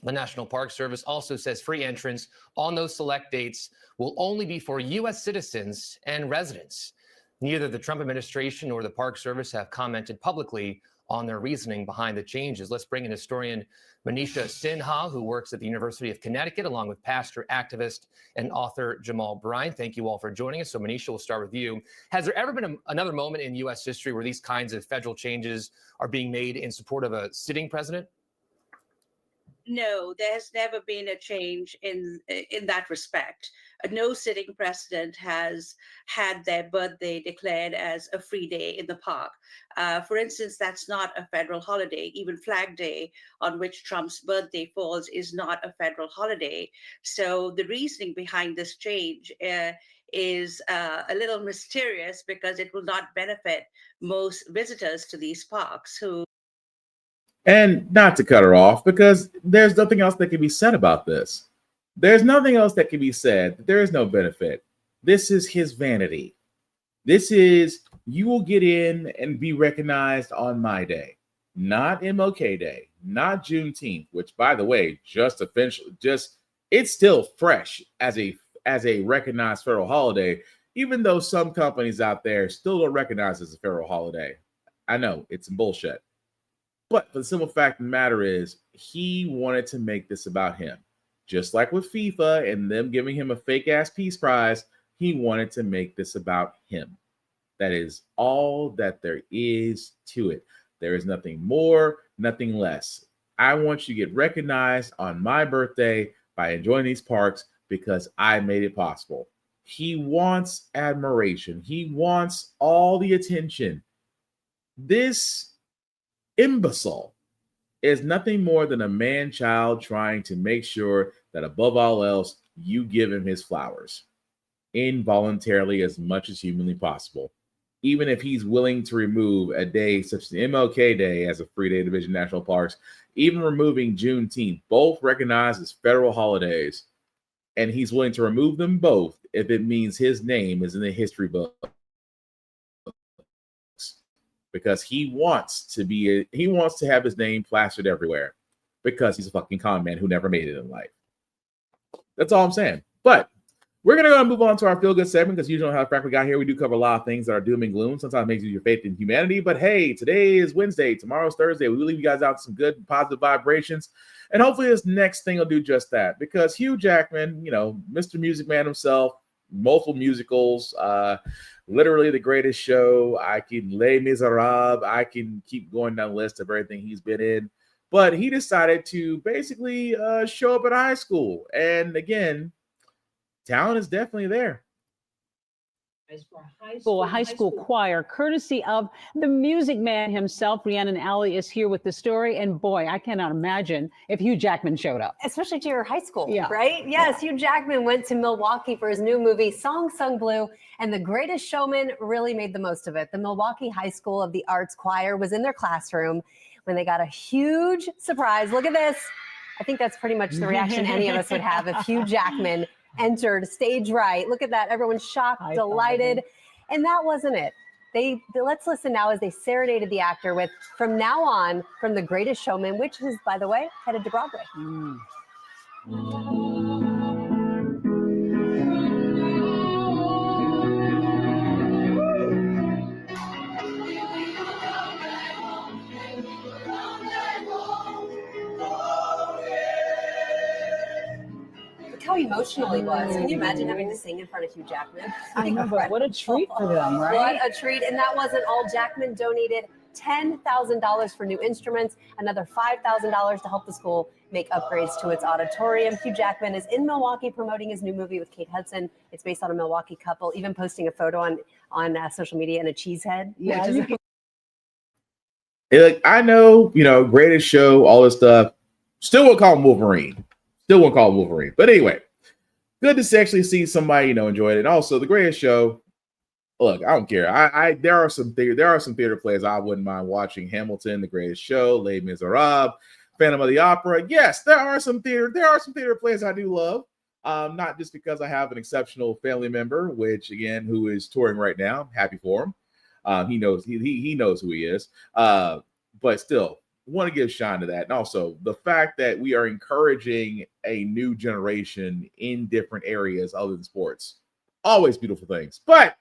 The National Park Service also says free entrance on those select dates will only be for U.S. citizens and residents. Neither the Trump administration nor the Park Service have commented publicly on their reasoning behind the changes. Let's bring in historian Manisha Sinha, who works at the University of Connecticut, along with pastor, activist, and author Jamal Bryant. Thank you all for joining us. So Manisha, we'll start with you. Has there ever been another moment in U.S. history where these kinds of federal changes are being made in support of a sitting president? No, there has never been a change in that respect. No sitting president has had their birthday declared as a free day in the park. For instance, that's not a federal holiday. Even Flag Day, on which Trump's birthday falls, is not a federal holiday. So the reasoning behind this change is a little mysterious because it will not benefit most visitors to these parks who. And not to cut her off, because there's nothing else that can be said about this. There's nothing else that can be said. There is no benefit. This is his vanity. This is, you will get in and be recognized on my day, not MLK Day, not Juneteenth, which, by the way, it's still fresh as a recognized federal holiday, even though some companies out there still don't recognize it as a federal holiday. I know, it's some bullshit. But the simple fact of the matter is, he wanted to make this about him. Just like with FIFA and them giving him a fake-ass peace prize, he wanted to make this about him. That is all that there is to it. There is nothing more, nothing less. I want you to get recognized on my birthday by enjoying these parks because I made it possible. He wants admiration. He wants all the attention. This imbecile is nothing more than a man-child trying to make sure that above all else, you give him his flowers involuntarily as much as humanly possible. Even if he's willing to remove a day such as MLK Day as a free day to visit national parks, even removing Juneteenth, both recognized as federal holidays, and he's willing to remove them both if it means his name is in the history book. Because he wants to have his name plastered everywhere because he's a fucking con man who never made it in life. That's all I'm saying. But we're going to move on to our feel-good segment because you know how Frack we got here. We do cover a lot of things that are doom and gloom. Sometimes it makes you your faith in humanity. But hey, today is Wednesday. Tomorrow's Thursday. We leave you guys out some good positive vibrations. And hopefully this next thing will do just that. Because Hugh Jackman, Mr. Music Man himself, multiple musicals, literally the greatest show. I can Les Miserables. I can keep going down the list of everything he's been in. But he decided to basically show up at high school. And again, talent is definitely there. A high school choir, courtesy of the Music Man himself. Rhiannon Alley is here with the story. And boy, I cannot imagine if Hugh Jackman showed up. Especially to your high school, Yeah. right? Yes, Hugh Jackman went to Milwaukee for his new movie, Song Sung Blue, and The Greatest Showman really made the most of it. The Milwaukee High School of the Arts choir was in their classroom when they got a huge surprise. Look at this. I think that's pretty much the reaction any of us would have if Hugh Jackman entered stage right. Look at that. Everyone's shocked, delighted. And that wasn't it. Let's listen now as they serenaded the actor with From Now On from The Greatest Showman, which is, by the way, headed to Broadway. Look how emotional he was. Can you imagine having to sing in front of Hugh Jackman? I know, but what a treat for them, right? What a treat. And that wasn't all. Jackman donated $10,000 for new instruments, another $5,000 to help the school make upgrades to its auditorium. Hugh Jackman is in Milwaukee promoting his new movie with Kate Hudson. It's based on a Milwaukee couple, even posting a photo on social media in a cheese head. Yeah, I know, greatest show, all this stuff. Still won't call him Wolverine. But anyway, good to actually see somebody, enjoy it. And also the greatest show. Look, I don't care. There are some theater plays I wouldn't mind watching. Hamilton, The Greatest Show, Les Miserables, Phantom of the Opera. Yes, there are some theater plays I do love. Not just because I have an exceptional family member, who is touring right now. I'm happy for him. He knows he knows who he is. But still, want to give shine to that. And also the fact that we are encouraging a new generation in different areas other than sports. Always beautiful things. But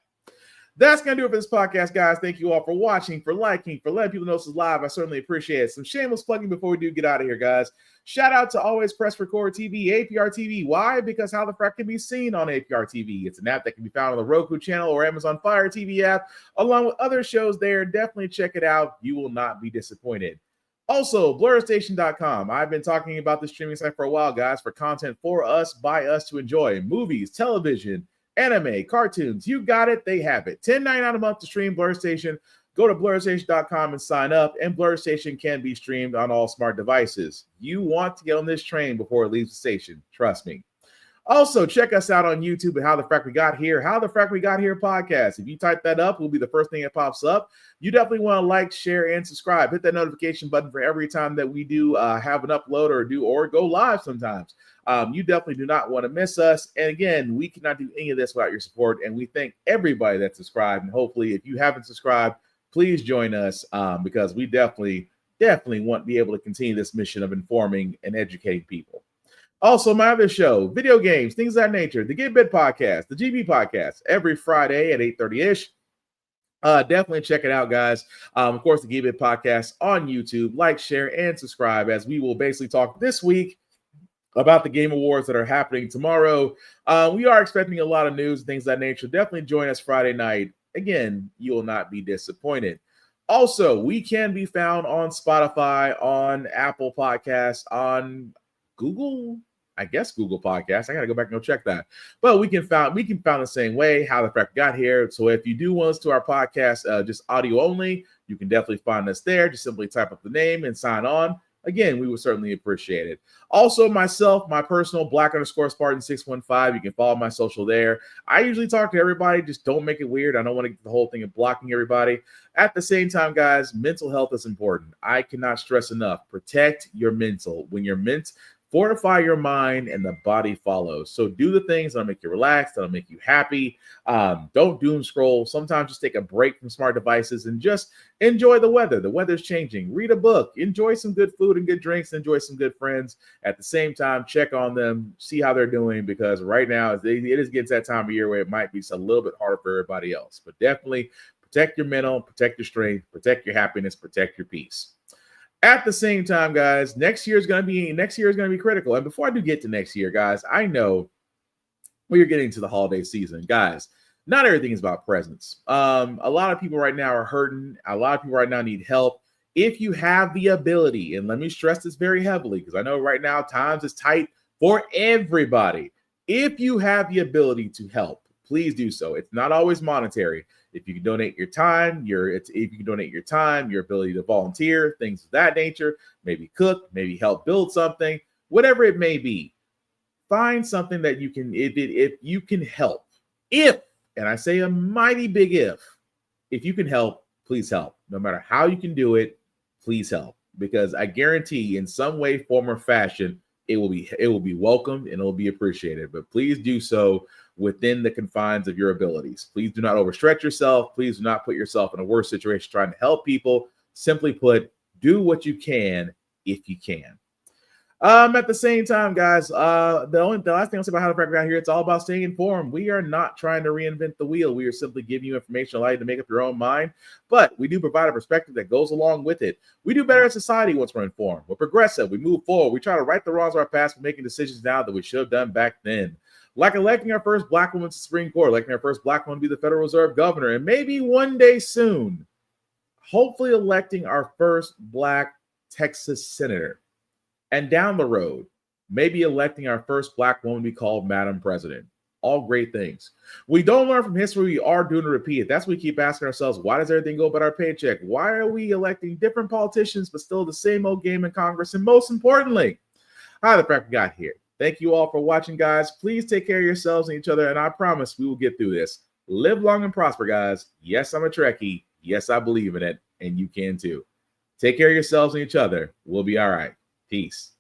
that's going to do it for this podcast, guys. Thank you all for watching, for liking, for letting people know this is live. I certainly appreciate it. Some shameless plugging before we do get out of here, guys. Shout out to Always Press Record TV, APR TV. Why? Because How the Frack can be seen on APR TV. It's an app that can be found on the Roku channel or Amazon Fire TV app, along with other shows there. Definitely check it out. You will not be disappointed. Also, BlurStation.com. I've been talking about this streaming site for a while, guys, for content for us, by us to enjoy. Movies, television, anime, cartoons, you got it, they have it. $10.99 a month to stream Blur Station. Go to BlurStation.com and sign up, and Blur Station can be streamed on all smart devices. You want to get on this train before it leaves the station. Trust me. Also, check us out on YouTube at How the Frack We Got Here. How the Frack We Got Here podcast. If you type that up, it will be the first thing that pops up. You definitely want to like, share, and subscribe. Hit that notification button for every time that we do have an upload or go live sometimes. You definitely do not want to miss us. And again, we cannot do any of this without your support. And we thank everybody that's subscribed. And hopefully, if you haven't subscribed, please join us because we definitely want to be able to continue this mission of informing and educating people. Also, my other show, video games, things of that nature, the Get Bit Podcast, the GB Podcast, every Friday at 8:30-ish. Definitely check it out, guys. Of course, the Get Bit Podcast on YouTube. Like, share, and subscribe as we will basically talk this week about the Game Awards that are happening tomorrow. We are expecting a lot of news and things of that nature. Definitely join us Friday night. Again, you will not be disappointed. Also, we can be found on Spotify, on Apple Podcasts, on Google Podcasts. I gotta go back and go check that. But we can found the same way, How the Frack Got Here. So if you do want us to our podcast, just audio only, you can definitely find us there. Just simply type up the name and sign on. Again, we would certainly appreciate it. Also, myself, my personal Black_Spartan615. You can follow my social there. I usually talk to everybody. Just don't make it weird. I don't want to get the whole thing of blocking everybody. At the same time, guys, mental health is important. I cannot stress enough. Protect your mental. When you're fortify your mind and the body follows. So do the things that'll make you relax, that'll make you happy. Don't doom scroll. Sometimes just take a break from smart devices and just enjoy the weather. The weather's changing. Read a book. Enjoy some good food and good drinks. Enjoy some good friends. At the same time, check on them. See how they're doing, because right now it is gets that time of year where it might be a little bit harder for everybody else. But definitely protect your mental, protect your strength, protect your happiness, protect your peace. At the same time, guys, next year is going to be critical. And before I do get to next year, guys, I know we're getting to the holiday season. Guys, not everything is about presents. A lot of people right now are hurting. A lot of people right now need help. If you have the ability, and let me stress this very heavily, because I know right now times is tight for everybody. If you have the ability to help, please do so. It's not always monetary. If you can donate your time, your ability to volunteer, things of that nature, maybe cook, maybe help build something, whatever it may be, find something that you can, if you can help. And I say a mighty big if you can help, please help. No matter how you can do it, please help. Because I guarantee in some way, form, or fashion, it will be welcomed and it will be appreciated. But please do so within the confines of your abilities. Please do not overstretch yourself. Please do not put yourself in a worse situation trying to help people. Simply put, do what you can if you can. At the same time, guys, the last thing I'll say about How the Frack Got Here, it's all about staying informed. We are not trying to reinvent the wheel. We are simply giving you information allowing you to make up your own mind, but we do provide a perspective that goes along with it. We do better as society once we're informed. We're progressive. We move forward. We try to right the wrongs of our past. We're making decisions now that we should have done back then. Like electing our first Black woman to the Supreme Court, electing our first Black woman to be the Federal Reserve Governor, and maybe one day soon, hopefully electing our first Black Texas Senator. And down the road, maybe electing our first Black woman to be called Madam President. All great things. We don't learn from history. We are doomed to repeat it. That's what we keep asking ourselves. Why does everything go but our paycheck? Why are we electing different politicians but still the same old game in Congress? And most importantly, How the Frack Got Here. Thank you all for watching, guys. Please take care of yourselves and each other, and I promise we will get through this. Live long and prosper, guys. Yes, I'm a Trekkie. Yes, I believe in it, and you can too. Take care of yourselves and each other. We'll be all right. Peace.